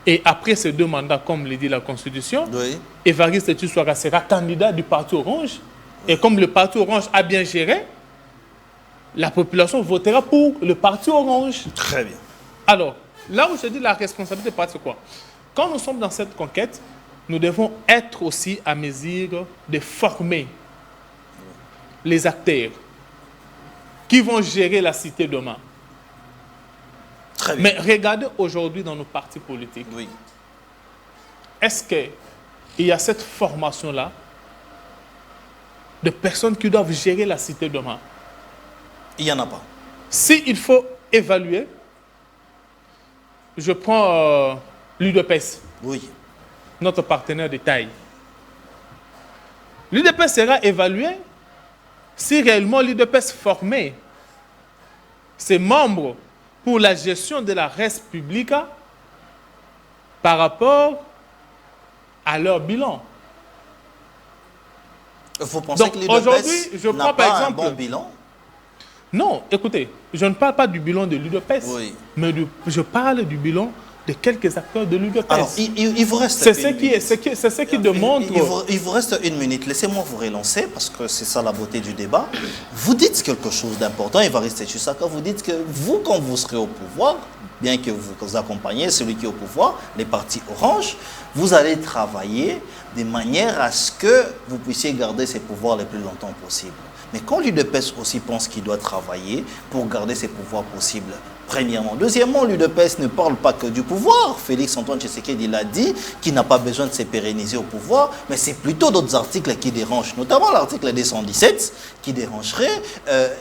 Et après ces 2 mandats, comme le dit la Constitution, Évariste Tissouara sera candidat du parti Orange. Et comme le parti Orange a bien géré, la population votera pour le parti Orange. Très bien. Alors, là où je dis la responsabilité du parti, c'est quoi? Quand nous sommes dans cette conquête, nous devons être aussi à mesure de former les acteurs qui vont gérer la cité demain. Très bien. Mais regardez aujourd'hui dans nos partis politiques. Oui. Est-ce qu'il y a cette formation-là de personnes qui doivent gérer la cité demain? Il n'y en a pas. S'il faut évaluer, je prends l'UDPS, notre partenaire de taille. L'UDPS sera évalué si réellement l'UDPS formait ses membres pour la gestion de la res publica par rapport à leur bilan. Vous pensez que l'UDPS n'a pas un bon bilan? Non, écoutez, je ne parle pas du bilan de l'UDPS, mais je parle du bilan de quelques acteurs de l'UDPS. Alors, il vous reste c'est ce qui démontre... Il vous reste 1 minute. Laissez-moi vous relancer, parce que c'est ça la beauté du débat. Vous dites quelque chose d'important, Évariste Tissouara, vous dites que vous, quand vous serez au pouvoir, bien que vous accompagnez celui qui est au pouvoir, les partis Orange, vous allez travailler de manière à ce que vous puissiez garder ces pouvoirs le plus longtemps possible. Mais quand l'UDPS aussi pense qu'il doit travailler pour garder ses pouvoirs possibles, premièrement. Deuxièmement, l'UDPS ne parle pas que du pouvoir. Félix Antoine Tshisekedi l'a dit, qu'il n'a pas besoin de se pérenniser au pouvoir, mais c'est plutôt d'autres articles qui dérangent, notamment l'article 217 qui dérangerait.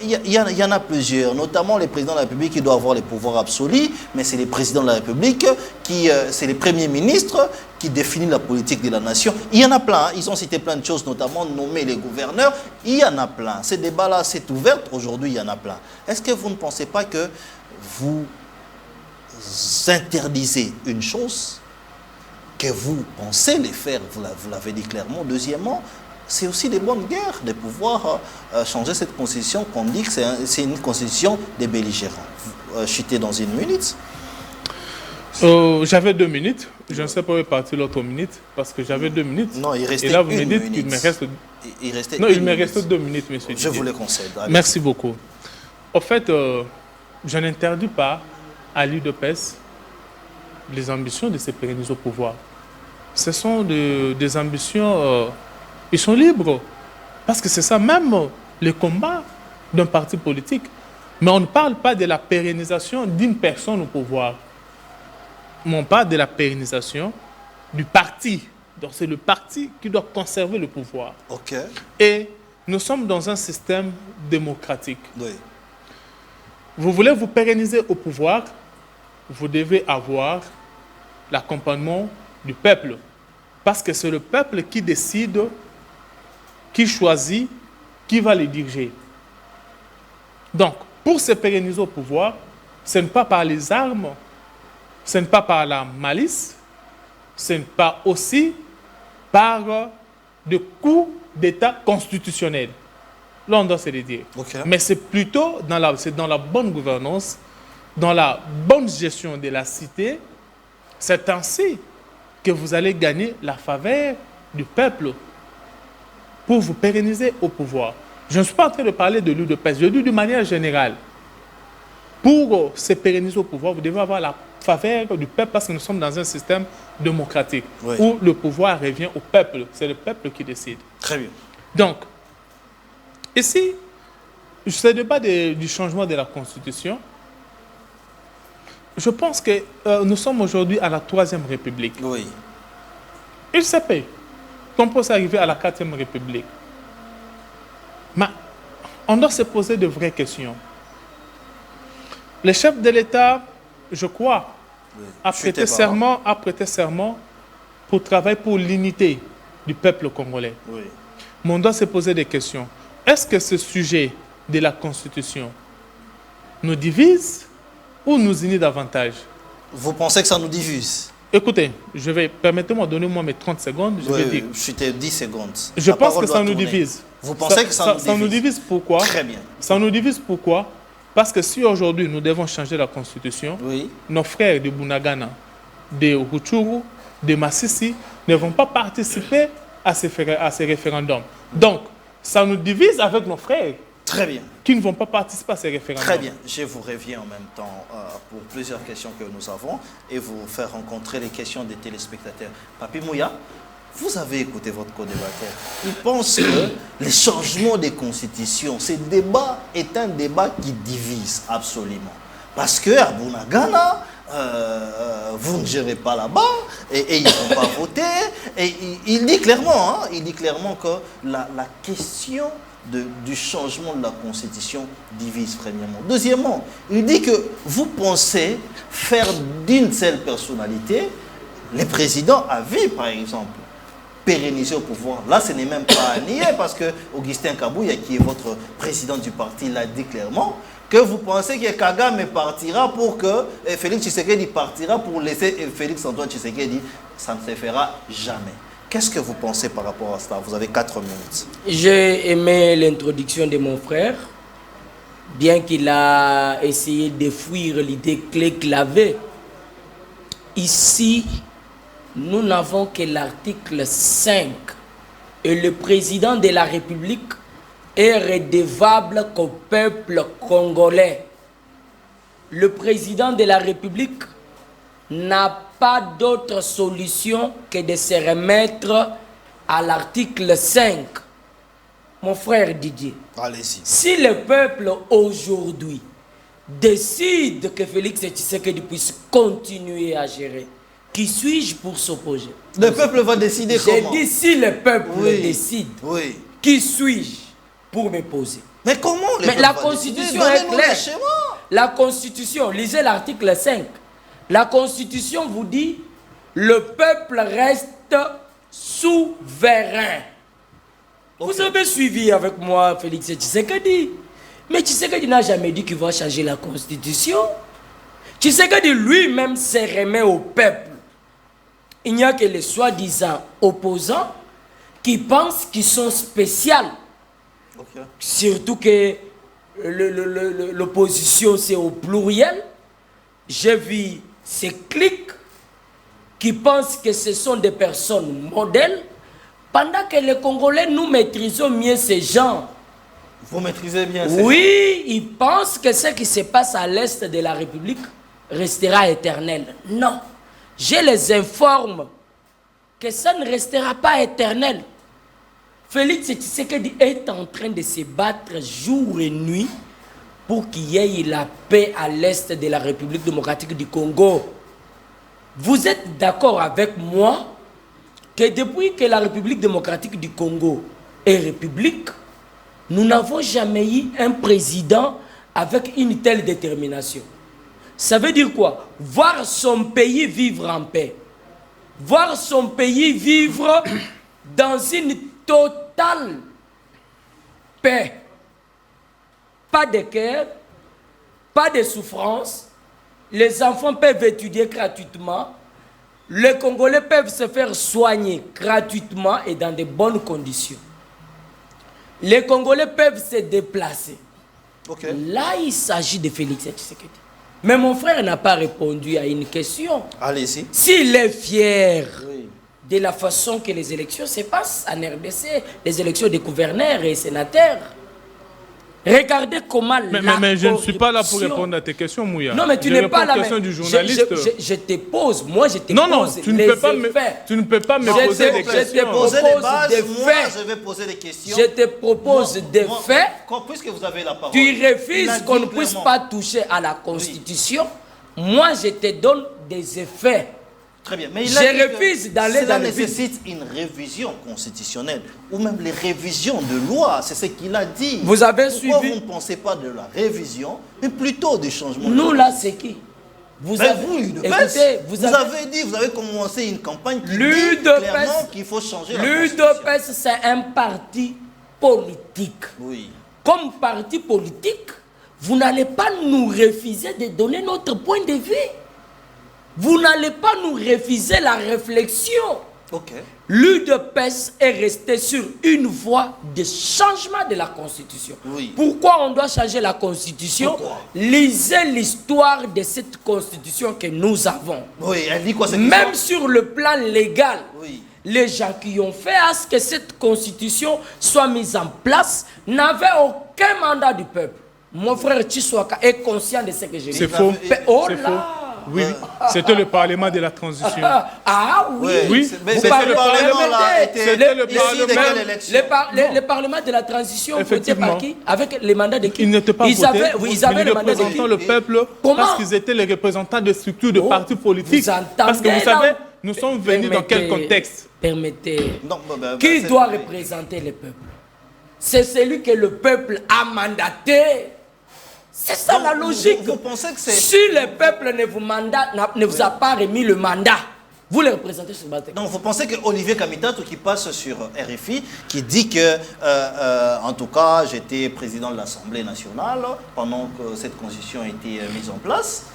Il y en a plusieurs, notamment les présidents de la République qui doivent avoir les pouvoirs absolus, mais c'est les présidents de la République, c'est les premiers ministres qui définissent la politique de la nation. Il y en a plein, hein. Ils ont cité plein de choses, notamment nommer les gouverneurs. Il y en a plein. Ces débats-là, c'est ouvert. Aujourd'hui, il y en a plein. Est-ce que vous ne pensez pas que vous interdisez une chose que vous pensez les faire, vous l'avez dit clairement. Deuxièmement, c'est aussi des bonnes guerres de pouvoir changer cette constitution qu'on dit que c'est une constitution des belligérants. Chuter dans 1 minute. J'avais 2 minutes. Je ne sais pas où est parti l'autre minute parce que j'avais 2 minutes. Non, il restait et là, vous me dites qu'il me reste... il me reste 2 minutes, monsieur. Je vous le concède. Merci beaucoup. En fait, je n'interdis pas à l'UDPS les ambitions de se pérenniser au pouvoir. Ce sont des ambitions... ils sont libres. Parce que c'est ça même le combat d'un parti politique. Mais on ne parle pas de la pérennisation d'une personne au pouvoir. On parle de la pérennisation du parti. Donc c'est le parti qui doit conserver le pouvoir. Ok. Et nous sommes dans un système démocratique. Oui. Vous voulez vous pérenniser au pouvoir, vous devez avoir l'accompagnement du peuple. Parce que c'est le peuple qui décide, qui choisit, qui va les diriger. Donc, pour se pérenniser au pouvoir, ce n'est pas par les armes, ce n'est pas par la malice, ce n'est pas aussi par des coups d'État constitutionnels. Là, on doit se le dire. Okay. Mais c'est plutôt dans la bonne gouvernance, dans la bonne gestion de la cité, c'est ainsi que vous allez gagner la faveur du peuple pour vous pérenniser au pouvoir. Je ne suis pas en train de parler de l'UDPS, je dis de manière générale. Pour se pérenniser au pouvoir, vous devez avoir la faveur du peuple parce que nous sommes dans un système démocratique où le pouvoir revient au peuple. C'est le peuple qui décide. Très bien. Donc, ici, ce débat du changement de la Constitution, je pense que nous sommes aujourd'hui à la 3e République. Oui. Il se peut qu'on puisse arriver à la 4e République. Mais on doit se poser de vraies questions. Le chef de l'État, je crois, a prêté serment pour travailler pour l'unité du peuple congolais. Oui. Mais on doit se poser des questions. Est-ce que ce sujet de la Constitution nous divise ou nous unit davantage? Vous pensez que ça nous divise? Écoutez, permettez-moi, donnez-moi mes 30 secondes. Je vais dire. C'était 10 secondes. Je pense que ça nous divise. Vous pensez que ça nous divise pourquoi? Très bien. Ça nous divise pourquoi? Parce que si aujourd'hui nous devons changer la Constitution, nos frères de Bunagana, de Rutshuru, de Masisi ne vont pas participer à ces référendums. Donc, ça nous divise avec nos frères. Très bien. Qui ne vont pas participer à ces référendums. Très bien. Je vous reviens en même temps pour plusieurs questions que nous avons et vous faire rencontrer les questions des téléspectateurs. Papi Mouya, vous avez écouté votre co-débatteur. Il pense que le changement des constitutions, ce débat est un débat qui divise absolument. Parce que à Bunagana, vous ne gérez pas là-bas et ils ne vont pas voter. Et il dit clairement, que la question du changement de la Constitution divise premièrement. Deuxièmement, il dit que vous pensez faire d'une seule personnalité les présidents à vie, par exemple, pérenniser au pouvoir. Là, ce n'est même pas nié parce que Augustin Kabouya, qui est votre président du parti, l'a dit clairement que vous pensez que Kagame partira pour que Félix Tshisekedi partira pour laisser Félix Antoine Tshisekedi. Ça ne se fera jamais. Qu'est-ce que vous pensez par rapport à cela? Vous avez 4 minutes. J'ai aimé l'introduction de mon frère, bien qu'il a essayé de fuir l'idée clé qu'il avait. Ici, nous n'avons que l'article 5 et le président de la République est redevable qu'au peuple congolais. Le président de la République n'a pas d'autre solution que de se remettre à l'article 5. Mon frère Didier, allez-y. Si le peuple aujourd'hui décide que Félix Tshisekedi puisse continuer à gérer, qui suis-je pour s'opposer? Le peuple va décider comment? J'ai dit si le peuple décide, qui suis-je pour me poser? Mais comment? Mais la Constitution est claire. La Constitution, lisez l'article 5. La Constitution vous dit le peuple reste souverain. Vous avez suivi avec moi Félix Tshisekedi. Mais Tshisekedi n'a jamais dit qu'il va changer la Constitution. Tshisekedi lui-même se remet au peuple. Il n'y a que les soi-disant opposants qui pensent qu'ils sont spéciaux. Surtout que l'opposition c'est au pluriel. J'ai vu ces clics qui pensent que ce sont des personnes modèles, pendant que les Congolais, nous maîtrisons mieux ces gens. Vous maîtrisez bien ces Oui, ils pensent que ce qui se passe à l'est de la République restera éternel. Non, je les informe que ça ne restera pas éternel. Félix Tshisekedi est en train de se battre jour et nuit pour qu'il y ait la paix à l'est de la République démocratique du Congo. Vous êtes d'accord avec moi que depuis que la République démocratique du Congo est république, nous n'avons jamais eu un président avec une telle détermination. Ça veut dire quoi? Voir son pays vivre en paix. Voir son pays vivre dans une totale paix. Pas de guerre, pas de souffrance, les enfants peuvent étudier gratuitement, les Congolais peuvent se faire soigner gratuitement et dans de bonnes conditions. Les Congolais peuvent se déplacer. Okay. Là, il s'agit de Félix Tshisekedi. Mais mon frère n'a pas répondu à une question. Allez-y. S'il est fier de la façon que les élections se passent en RDC, les élections des gouverneurs et sénateurs, regardez comment mais je ne suis pas là pour répondre à tes questions, Mouya. Non, mais tu n'es pas là. Question du journaliste. Je te pose, moi je te non, pose tu ne peux pas me poser des questions. Je te propose des faits. Moi, je vais poser des questions. Je te propose des faits. Puisque vous avez la parole. Tu refuses qu'on ne puisse pas toucher à la Constitution. Oui. Moi, je te donne des effets. Très bien, mais je refuse d'aller dans le vide. Cela nécessite une révision constitutionnelle ou même les révisions de loi, c'est ce qu'il a dit. Vous avez Pourquoi suivi? Vous ne pensez pas de la révision, mais plutôt des changements. Nous là, c'est qui? Vous avez dit, vous avez commencé une campagne qui dit clairement qu'il faut changer la Constitution. L'UDPS, c'est un parti politique. Oui. Comme parti politique, vous n'allez pas nous refuser de donner notre point de vue. Vous n'allez pas nous refuser la réflexion. Okay. L'UDPS est resté sur une voie de changement de la Constitution. Oui. Pourquoi on doit changer la Constitution? Lisez l'histoire de cette Constitution que nous avons. Oui, elle dit quoi, cette Même sur le plan légal, oui. Les gens qui ont fait à ce que cette Constitution soit mise en place n'avaient aucun mandat du peuple. Mon frère Tshisekedi est conscient de ce que je dis. C'est faux. Oh c'est là. Faux. Oui, c'était le Parlement de la transition. Oui, c'était le Parlement là. C'était le Parlement. Les parlements de la transition votés par qui? Avec les mandats de qui? Ils n'étaient pas votés. Ils avaient les mandats de qui? Le peuple. Comment? Parce qu'ils étaient les représentants de structures de partis politiques. Parce que vous savez, nous sommes venus dans quel contexte? Permettez. Qui doit représenter le peuple? C'est celui que le peuple a mandaté. C'est ça la logique. Vous pensez que si le peuple ne vous a pas remis le mandat, vous le représentez sur le bâtiment. Donc vous pensez que Olivier Kamitatou qui passe sur RFI, qui dit que, en tout cas, j'étais président de l'Assemblée nationale pendant que cette constitution a été mise en place,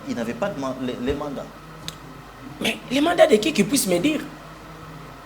il n'avait pas les mandats. Mais les mandats de qui puisse me dire?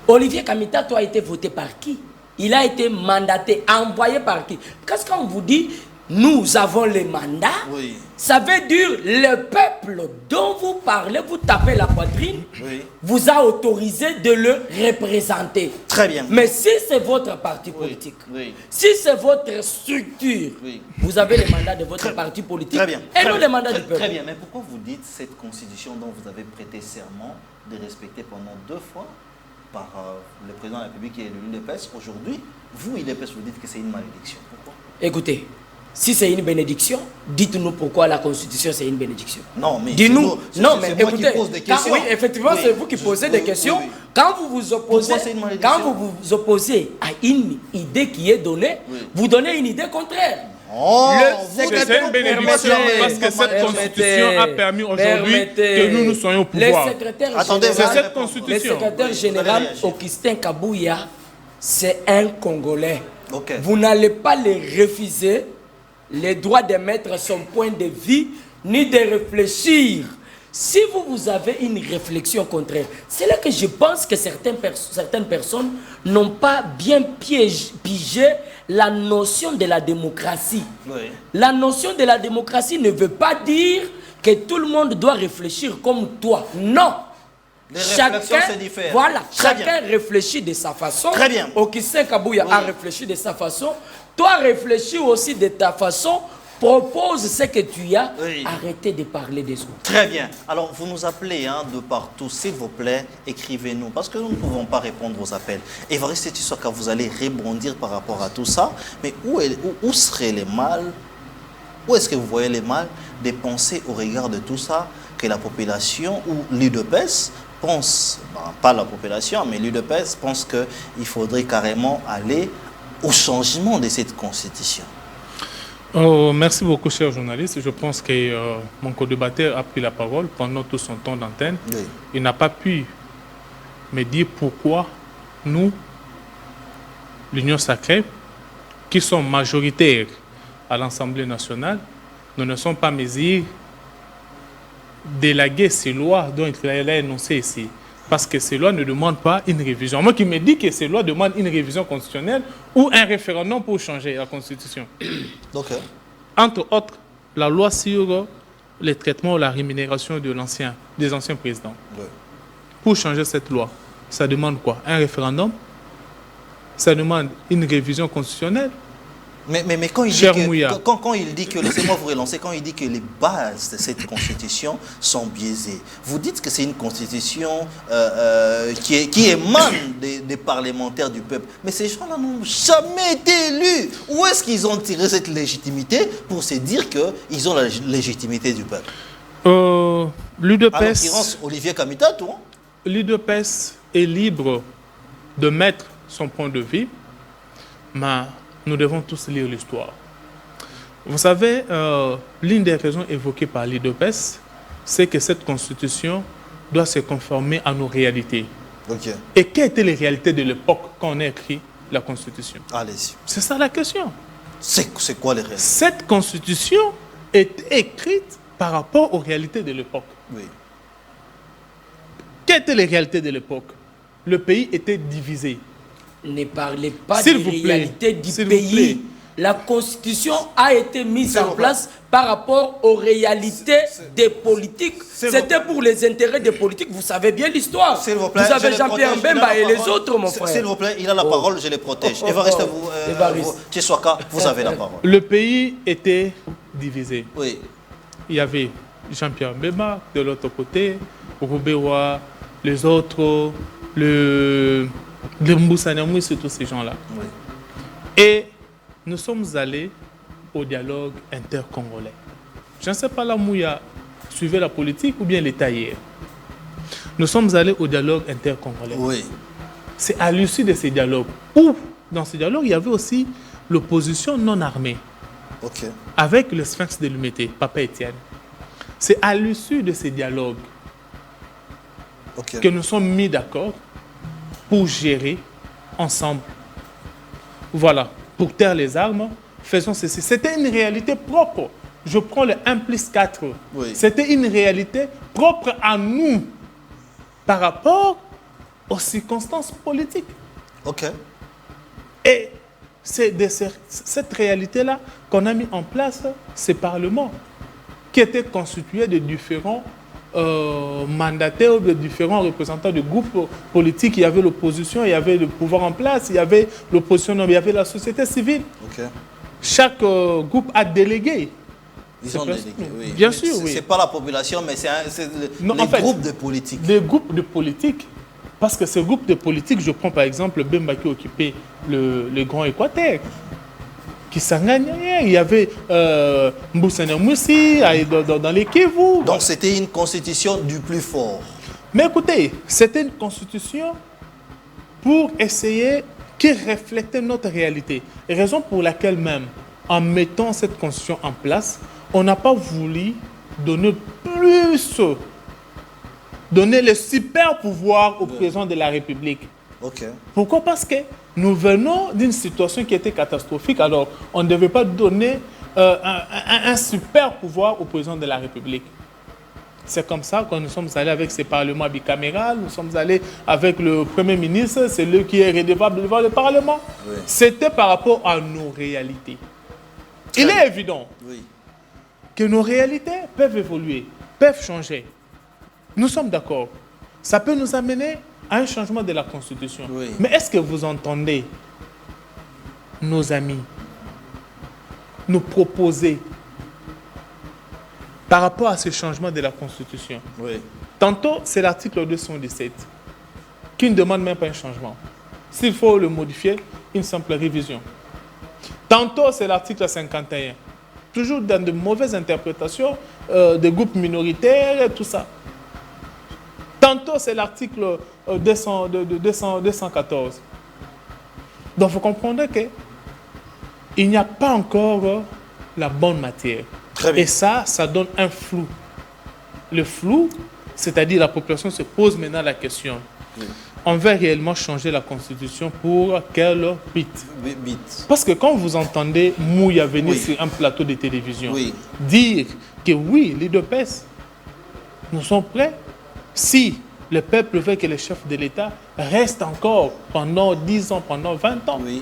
Olivier Kamitatou a été voté par qui? Il a été mandaté, envoyé par qui? Parce qu'on vous dit, nous avons les mandats, oui. Ça veut dire le peuple dont vous parlez, vous tapez la poitrine, oui. Vous a autorisé de le représenter. Très bien. Mais si c'est votre parti politique, oui. Si c'est votre structure, oui. Vous avez les mandats de votre parti politique. Très bien. Et non les mandats du peuple. Très bien, mais pourquoi vous dites cette constitution dont vous avez prêté serment de respecter pendant 2 fois par le président de la République et l'UDPS, aujourd'hui, vous, l'UDPS, vous dites que c'est une malédiction. Pourquoi? Écoutez, si c'est une bénédiction, dites-nous pourquoi la Constitution c'est une bénédiction. Non, mais dis-nous. Non, mais écoutez, qui pose des questions. Oui, effectivement, c'est vous qui posez des questions. Oui. Quand vous vous opposez, à une idée qui est donnée, vous donnez une idée contraire. Oh, c'est une bénédiction parce que cette constitution a permis aujourd'hui que nous soyons au pouvoir. Le secrétaire général Augustin Kabouya, c'est un Congolais. Okay. Vous n'allez pas les refuser le droit de mettre son point de vue, ni de réfléchir. Si vous avez une réflexion contraire, c'est là que je pense que certaines personnes n'ont pas bien pigé la notion de la démocratie. Oui. La notion de la démocratie ne veut pas dire que tout le monde doit réfléchir comme toi. Non. Chacun réfléchit de sa façon. Très bien. Augustin Kabouya a réfléchi de sa façon. Toi, réfléchis aussi de ta façon. Propose ce que tu as. Oui. Arrêtez de parler des autres. Très bien. Alors, vous nous appelez de partout. S'il vous plaît, écrivez-nous. Parce que nous ne pouvons pas répondre aux appels. Et va rester sûr que vous allez rebondir par rapport à tout ça. Mais où serait le mal? Où est-ce que vous voyez le mal de penser au regard de tout ça que la population ou l'UDPS pense, pas la population, mais l'UDPS pense qu'il faudrait carrément aller au changement de cette constitution? Merci beaucoup, cher journaliste. Je pense que mon co-débatteur a pris la parole pendant tout son temps d'antenne. Oui. Il n'a pas pu me dire pourquoi nous, l'Union sacrée, qui sommes majoritaires à l'Assemblée nationale, nous ne sommes pas mesures d'élaguer ces lois dont il a énoncé ici. Parce que ces lois ne demandent pas une révision. Moi qui me dis que ces lois demandent une révision constitutionnelle ou un référendum pour changer la Constitution. Donc, entre autres, la loi sur les traitements ou la rémunération des anciens présidents. oui. Pour changer cette loi, ça demande quoi? Un référendum? Ça demande une révision constitutionnelle? Mais quand il dit quand il dit que, laissez-moi vous relancer, quand il dit que les bases de cette constitution sont biaisées, vous dites que c'est une constitution qui émane des parlementaires du peuple. Mais ces gens-là n'ont jamais été élus. Où est-ce qu'ils ont tiré cette légitimité pour se dire qu'ils ont la légitimité du peuple? L'UDPS, en l'occurrence, Olivier Kamitatou. L'UDPS est libre de mettre son point de vue, mais nous devons tous lire l'histoire. Vous savez, l'une des raisons évoquées par l'UDPS, c'est que cette constitution doit se conformer à nos réalités. Okay. Et quelles étaient les réalités de l'époque quand on a écrit la constitution? Allez-y. C'est ça la question. C'est quoi les réalités? Cette constitution est écrite par rapport aux réalités de l'époque. Oui. Quelles étaient les réalités de l'époque? Le pays était divisé. Ne parlez pas des réalités du pays. La constitution a été mise en place par rapport aux réalités des politiques. C'était pour les intérêts des politiques. Vous savez bien l'histoire. Vous avez Jean-Pierre Mbemba et les autres, mon frère. S'il vous plaît, il a la parole, je les protège. Évariste, Tcheswaka, vous avez la parole. Le pays était divisé. Oui. Il y avait Jean-Pierre Mbemba de l'autre côté, Roubewa, les autres, le Mboussaniamou, c'est tous ces gens-là. Oui. Et nous sommes allés au dialogue intercongolais. Je ne sais pas là où il y a suivi la politique ou bien l'État hier. Nous sommes allés au dialogue intercongolais. Oui. C'est à l'issue de ces dialogues où, dans ces dialogues, il y avait aussi l'opposition non armée. Okay. Avec le Sphinx de l'Humité, Papa Étienne. C'est à l'issue de ces dialogues que nous sommes mis d'accord pour gérer ensemble. Voilà, pour taire les armes, faisons ceci. C'était une réalité propre. Je prends le 1+4. Oui. C'était une réalité propre à nous par rapport aux circonstances politiques. Ok. Et c'est de cette réalité-là qu'on a mis en place ces parlements qui étaient constitués de différents mandataires, de différents représentants de groupes politiques. Il y avait l'opposition, il y avait le pouvoir en place, il y avait l'opposition, il y avait la société civile. Okay. Chaque groupe a délégué. Ils ont délégué, oui. Bien sûr, oui. Ce n'est pas la population, mais c'est les groupes de politique. Des groupes de politique. Parce que ces groupes de politique, je prends par exemple Bemba qui occupait le Grand Équateur, qui s'engagnait. Il y avait Mboussane Moussi dans les Kivu. Donc c'était une constitution du plus fort. Mais écoutez, c'était une constitution pour essayer qui reflétait notre réalité. Et raison pour laquelle même, en mettant cette constitution en place, on n'a pas voulu donner le super pouvoir au président de la République. Okay. Pourquoi? Parce que nous venons d'une situation qui était catastrophique. Alors, on ne devait pas donner un super pouvoir au président de la République. C'est comme ça que nous sommes allés avec ces parlements bicaméral, nous sommes allés avec le Premier ministre, c'est lui qui est redevable devant le Parlement. Oui. C'était par rapport à nos réalités. Il est évident que nos réalités peuvent évoluer, peuvent changer. Nous sommes d'accord. Ça peut nous amener à un changement de la Constitution. Oui. Mais est-ce que vous entendez nos amis nous proposer par rapport à ce changement de la Constitution? Oui. Tantôt, c'est l'article 217 qui ne demande même pas un changement. S'il faut le modifier, une simple révision. Tantôt, c'est l'article 51. Toujours dans de mauvaises interprétations des groupes minoritaires et tout ça. Tantôt, c'est l'article 214. Donc, vous comprendrez qu'il n'y a pas encore la bonne matière. Et ça donne un flou. Le flou, c'est-à-dire la population se pose maintenant la question. Oui. On va réellement changer la Constitution pour quel but? Parce que quand vous entendez Mouya venir sur un plateau de télévision dire que oui, l'UDPS nous sommes prêts. Si le peuple veut que le chef de l'État reste encore pendant 10 ans, pendant 20 ans, Oui.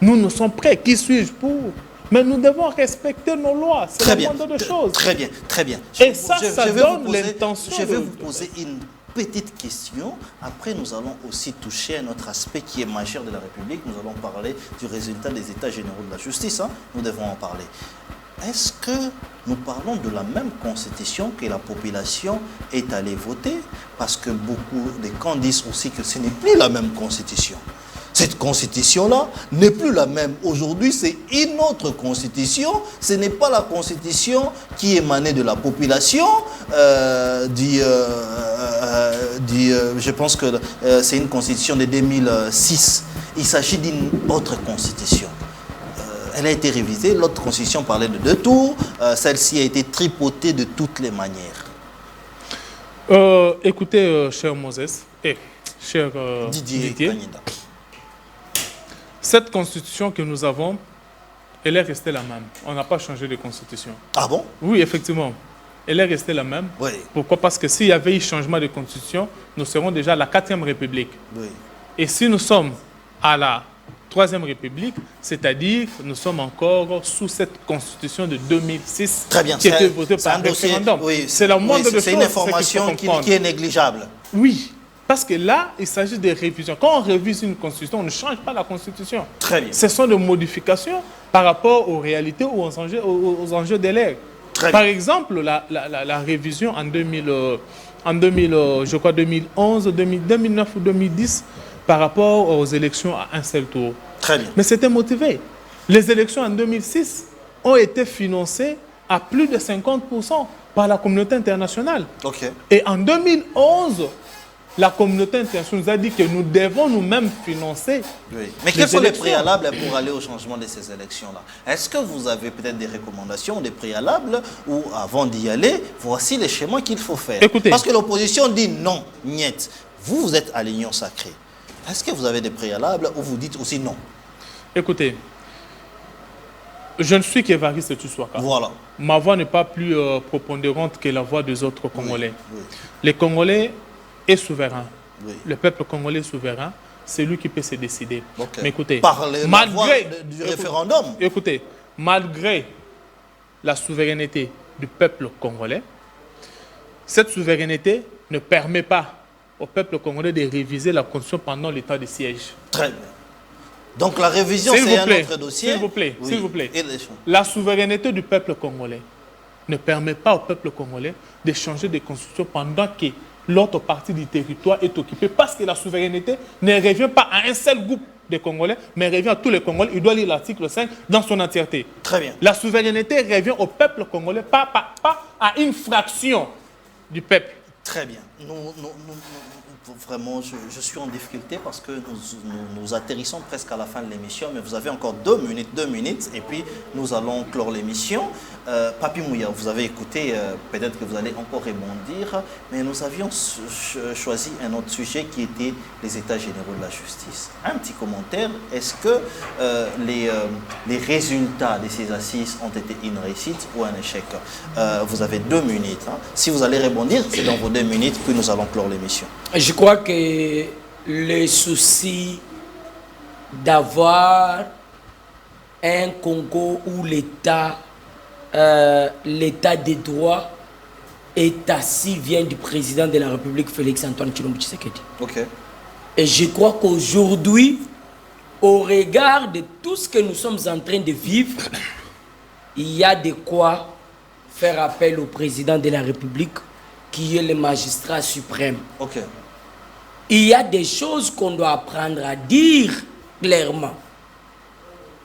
nous sommes prêts. Qui suis-je pour? Mais nous devons respecter nos lois. C'est Très le bien. moindre de choses. Très bien, très bien. Et ça donne l'intention. Je vais vous poser une petite question. Après, nous allons aussi toucher un autre aspect qui est majeur de la République. Nous allons parler du résultat des États généraux de la justice. Hein. Nous devons en parler. Est-ce que nous parlons de la même constitution que la population est allée voter? Parce que beaucoup de camps disent aussi que ce n'est plus la même constitution. Cette constitution-là n'est plus la même. Aujourd'hui, c'est une autre constitution. Ce n'est pas la constitution qui émanait de la population. Je pense que c'est une constitution de 2006. Il s'agit d'une autre constitution. Elle a été révisée. L'autre constitution parlait de 2 tours. Celle-ci a été tripotée de toutes les manières. Écoutez, cher Moses, cher Didier. Cette constitution que nous avons, elle est restée la même. On n'a pas changé de constitution. Ah bon? Oui, effectivement. Elle est restée la même. Oui. Pourquoi? Parce que s'il y avait eu changement de constitution, nous serons déjà à la 4e République. Oui. Et si nous sommes à la 3e République, c'est-à-dire nous sommes encore sous cette constitution de 2006 Très bien. qui a été votée par un référendum. Oui, c'est la moindre de choses. C'est une information qui est négligeable. Oui. Parce que là, il s'agit de révision. Quand on révise une constitution, on ne change pas la constitution. Très bien. Ce sont des modifications par rapport aux réalités ou aux enjeux de l'ère. Par exemple, la révision en 2011, 2009 ou 2010 par rapport aux élections à un seul tour. Très bien. Mais c'était motivé. Les élections en 2006 ont été financées à plus de 50% par la communauté internationale. OK. Et en 2011, la communauté internationale nous a dit que nous devons nous-mêmes financer. Oui. Mais quels sont les préalables pour aller au changement de ces élections-là? Est-ce que vous avez peut-être des recommandations, des préalables, ou avant d'y aller, voici les schémas qu'il faut faire? Écoutez. Parce que l'opposition dit non, niet. Vous êtes à l'Union sacrée. Est-ce que vous avez des préalables ou vous dites aussi non? Écoutez, je ne suis qu'Évariste Tshisekedi. Voilà. Ma voix n'est pas plus prépondérante que la voix des autres Congolais. Oui. Les Congolais est souverain. Oui. Le peuple congolais est souverain. C'est lui qui peut se décider. Okay. Mais écoutez, par la voie du référendum. Écoutez, malgré la souveraineté du peuple congolais, cette souveraineté ne permet pas au peuple congolais de réviser la constitution pendant l'état de siège. Très bien. Donc la révision, c'est un autre dossier. S'il vous plaît, Oui. s'il vous plaît. Et La souveraineté du peuple congolais ne permet pas au peuple congolais de changer de constitution pendant que l'autre partie du territoire est occupée, parce que la souveraineté ne revient pas à un seul groupe de Congolais, mais revient à tous les Congolais. Il doit lire l'article 5 dans son entièreté. Très bien. La souveraineté revient au peuple congolais, pas à une fraction du peuple. Très bien. Vraiment, je suis en difficulté parce que nous atterrissons presque à la fin de l'émission, mais vous avez encore 2 minutes, et puis nous allons clore l'émission. Papi Mouya, vous avez écouté, peut-être que vous allez encore rebondir, mais nous avions choisi un autre sujet qui était les États généraux de la justice. Un petit commentaire, est-ce que les résultats de ces assises ont été une réussite ou un échec? Vous avez 2 minutes. Hein. Si vous allez rebondir, c'est dans vos 2 minutes, puis nous allons clore l'émission. Je crois que le souci d'avoir un Congo où l'état des droits est assis vient du président de la République, Félix-Antoine Tshilombo Tshisekedi. Okay. Et je crois qu'aujourd'hui, au regard de tout ce que nous sommes en train de vivre, il y a de quoi faire appel au président de la République, qui est le magistrat suprême. Okay. Il y a des choses qu'on doit apprendre à dire clairement.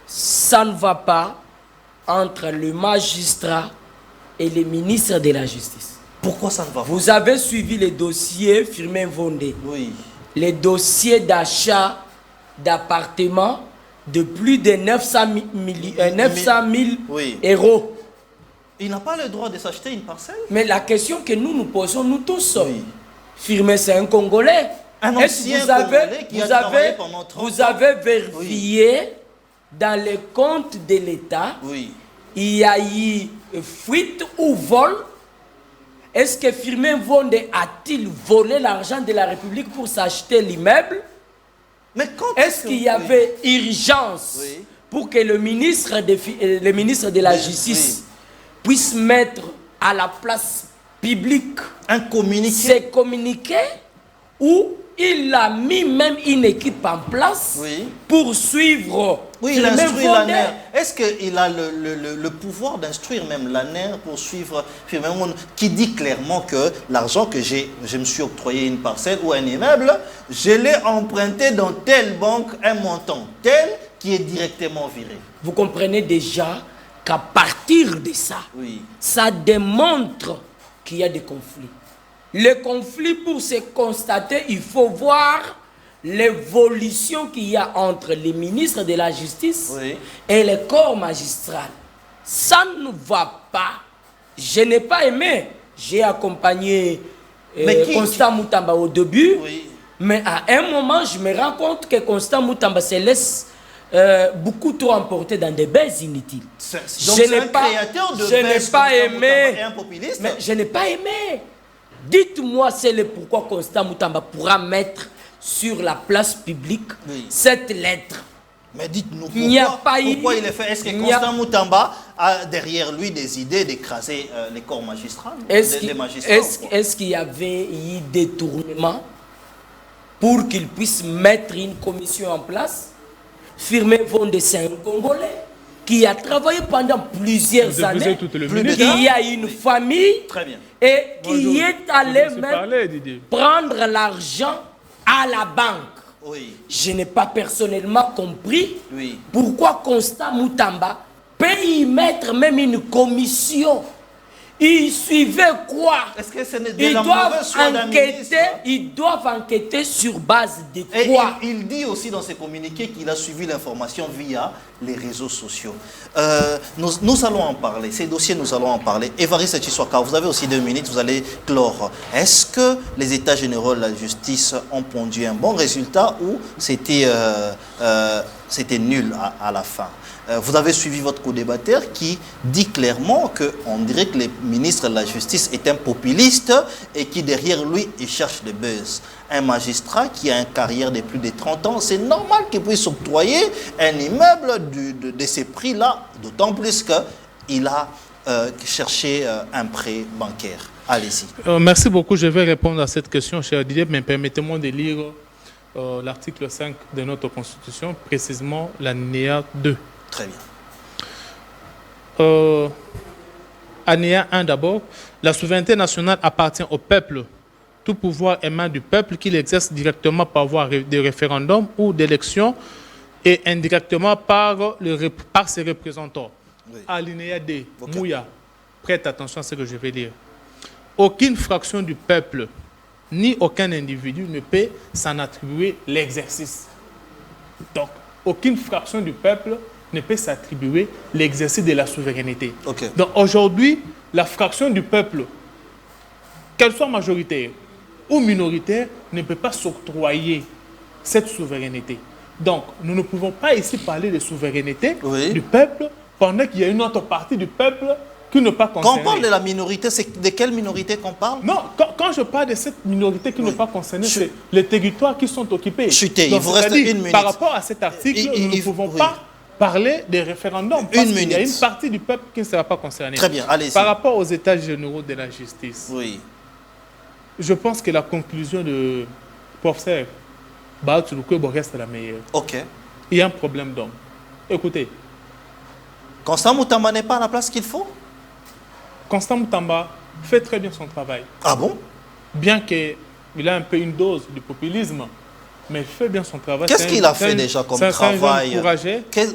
Ça ne va pas entre le magistrat et le ministre de la Justice. Pourquoi ça ne va pas? Vous avez suivi les dossiers Firmin Vondé. Oui. Les dossiers d'achat d'appartements de plus de 900 000 oui. euros. Il n'a pas le droit de s'acheter une parcelle? Mais la question que nous nous posons, nous tous, oui. Firmin, c'est un Congolais. Un ancien Congolais qui a travaillé pendant 30 ans. Vous avez vérifié dans les comptes de l'État, oui. il y a eu fuite ou vol. est-ce que Firmin Vonde a-t-il volé l'argent de la République pour s'acheter l'immeuble? Est-ce qu'il y avait urgence pour que le ministre de la Justice puisse mettre à la place publique un communiqué, ces communiqués, ou il a mis même une équipe en place pour suivre il instruit l'ANER. Est-ce qu'il a le pouvoir d'instruire même l'ANER pour suivre Firmin Vonde, qui dit clairement que l'argent que je me suis octroyé une parcelle ou un immeuble, je l'ai emprunté dans telle banque, un montant tel qui est directement viré. Vous comprenez déjà qu'à partir de ça, ça démontre qu'il y a des conflits. Le conflit, pour se constater, il faut voir l'évolution qu'il y a entre les ministres de la Justice et le corps magistral. Ça ne va pas. Je n'ai pas aimé. J'ai accompagné Constant Moutamba au début, mais à un moment, je me rends compte que Constant Moutamba se laisse beaucoup trop emporté dans des baises inutiles. Je n'ai pas aimé. Mais je n'ai pas aimé. Dites-moi, c'est le pourquoi Constant Moutamba pourra mettre sur la place publique cette lettre. Mais dites-nous pourquoi il est fait. Est-ce que Constant Moutamba a derrière lui des idées d'écraser les corps magistrats? Est-ce qu'il y avait eu des détournements pour qu'il puisse mettre une commission en place? Firmin Vonde, c'est un Congolais qui a travaillé pendant plusieurs années, qui a une famille et qui est allé même prendre l'argent à la banque. Je n'ai pas personnellement compris pourquoi Constant Moutamba peut y mettre même une commission. Ils suivaient quoi? Est-ce que ce n'est de la mauvaise foi d'un ministre? Ils doivent enquêter sur base de quoi? Il dit aussi dans ses communiqués qu'il a suivi l'information via les réseaux sociaux. Nous allons en parler. Ces dossiers, nous allons en parler. Évariste Tshisekedi, vous avez aussi 2 minutes, vous allez clore. Est-ce que les États généraux de la justice ont pondu un bon résultat ou c'était nul à la fin? Vous avez suivi votre co-débatteur qui dit clairement qu'on dirait que le ministre de la Justice est un populiste et qui derrière lui, il cherche le buzz. Un magistrat qui a une carrière de plus de 30 ans, c'est normal qu'il puisse octroyer un immeuble de ces prix-là, d'autant plus qu'il a cherché un prêt bancaire. Allez-y. Merci beaucoup. Je vais répondre à cette question, cher Didier, mais permettez-moi de lire l'article 5 de notre Constitution, précisément l'alinéa 2. Très bien. Alinéa 1 d'abord. La souveraineté nationale appartient au peuple. Tout pouvoir émane du peuple qu'il exerce directement par voie de référendum ou d'élection et indirectement par ses représentants. Alinéa 2. Mouya. Prête attention à ce que je vais dire. Aucune fraction du peuple ni aucun individu ne peut s'en attribuer l'exercice. Donc, aucune fraction du peuple ne peut s'attribuer l'exercice de la souveraineté. Donc aujourd'hui, la fraction du peuple, qu'elle soit majoritaire ou minoritaire, ne peut pas s'octroyer cette souveraineté. Donc nous ne pouvons pas ici parler de souveraineté du peuple pendant qu'il y a une autre partie du peuple qui n'est pas concernée. Quand on parle de la minorité, c'est de quelle minorité qu'on parle? Non, quand je parle de cette minorité qui n'est pas concernée, c'est les territoires qui sont occupés. Donc, il vous reste 1 minute. Par rapport à cet article, nous ne pouvons pas parler des référendums parce qu'il y a une partie du peuple qui ne sera pas concernée. Très bien, allez-y. Par rapport aux États généraux de la justice, je pense que la conclusion de professeur Baatulukwebo reste la meilleure. Il y a un problème d'homme. Écoutez. Constant Moutamba n'est pas à la place qu'il faut? Constant Moutamba fait très bien son travail. Ah bon? Bien qu'il a un peu une dose de populisme, mais il fait bien son travail. Qu'est-ce qu'il a fait déjà comme travail?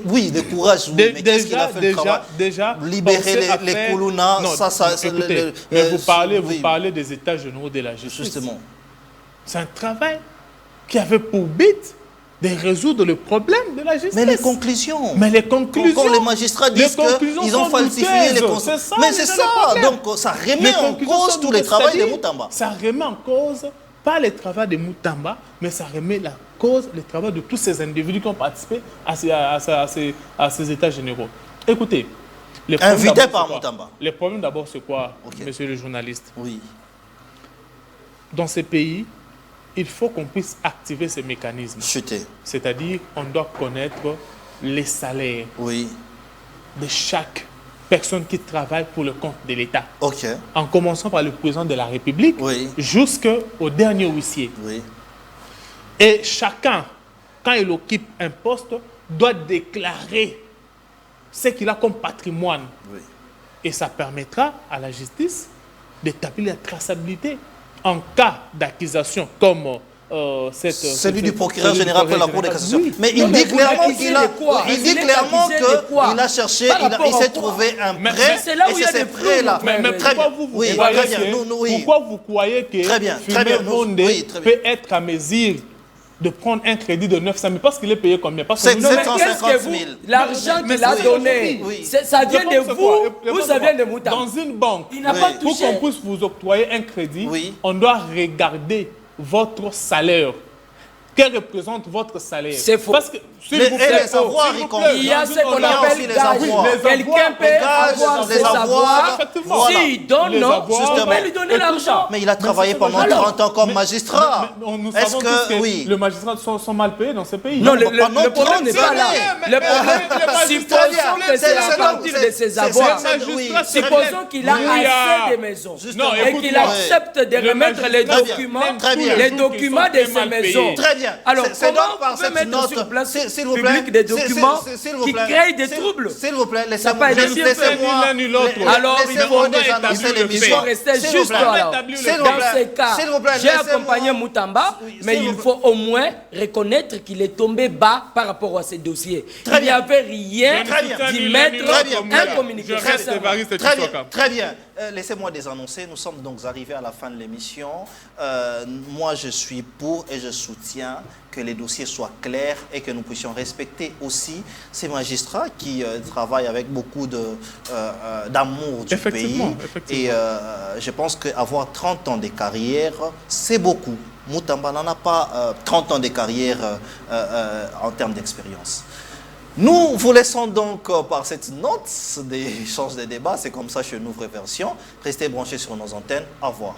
Oui, le courage, oui. Mais qu'est-ce qu'il a fait le travail? Déjà, libérer les Koulouna, vous parlez des États généraux de la justice. Justement. C'est un travail qui avait pour but de résoudre le problème de la justice. Mais les conclusions. Quand les magistrats disent qu'ils ont falsifié les conclusions. Mais c'est ça. Donc ça remet en cause tout le travail de Moutamba. Ça remet en cause pas le travail de Moutamba, mais ça remet la cause, le travail de tous ces individus qui ont participé à ces États généraux. Écoutez, Invité par Moutamba. Les problèmes d'abord, c'est quoi, monsieur le journaliste? Oui. Dans ces pays, il faut qu'on puisse activer ces mécanismes. C'est-à-dire, on doit connaître les salaires de chaque personne qui travaille pour le compte de l'État. En commençant par le président de la République jusqu'au dernier huissier. Et chacun, quand il occupe un poste, doit déclarer ce qu'il a comme patrimoine. Et ça permettra à la justice d'établir la traçabilité en cas d'accusation comme celui du procureur général de la Cour de cassation. Mais il dit clairement qu'il a cherché, il s'est trouvé un prêt, et c'est ces prêts-là. Mais pourquoi vous croyez que Fumer Monde peut être à mesure de prendre un crédit de 900 000 parce qu'il est payé combien? Parce que 750 000. L'argent qu'il a donné, ça vient de vous ou ça vient de Moutamba? Dans une banque, il n'a pas touché. Pour qu'on puisse vous octroyer un crédit, on doit regarder votre salaire. Quel représente votre salaire? C'est faux. Parce que, il y a ce qu'on appelle gage. Quelqu'un peut avoir ses avoirs. S'il donne, on peut lui donner l'argent. Mais il a travaillé pendant 30 ans comme magistrat. Est-ce que les magistrats sont mal payés dans ce pays? Non, le problème n'est pas là. Le problème, supposons que c'est à partir de ses avoirs. Supposons qu'il a assez de maisons et qu'il accepte de remettre les documents de ces maisons. Très bien. Alors, comment on peut mettre sur place public des documents qui créent des troubles? S'il vous plaît, laissez-moi. Alors, il faut rester juste là. Dans ces cas, j'ai accompagné Moutamba, mais il faut au moins reconnaître qu'il est tombé bas par rapport à ces dossiers. Il n'y avait rien d'y mettre un communiqué. Très bien. Laissez-moi désannoncer, nous sommes donc arrivés à la fin de l'émission. Moi, je suis pour et je soutiens que les dossiers soient clairs et que nous puissions respecter aussi ces magistrats qui travaillent avec beaucoup d'amour du pays. Et je pense qu'avoir 30 ans de carrière, c'est beaucoup. Moutamba n'en a pas 30 ans de carrière en termes d'expérience. Nous vous laissons donc par cette note d'échange de débats. C'est comme ça chez nous, Vraie Version. Restez branchés sur nos antennes. Au revoir.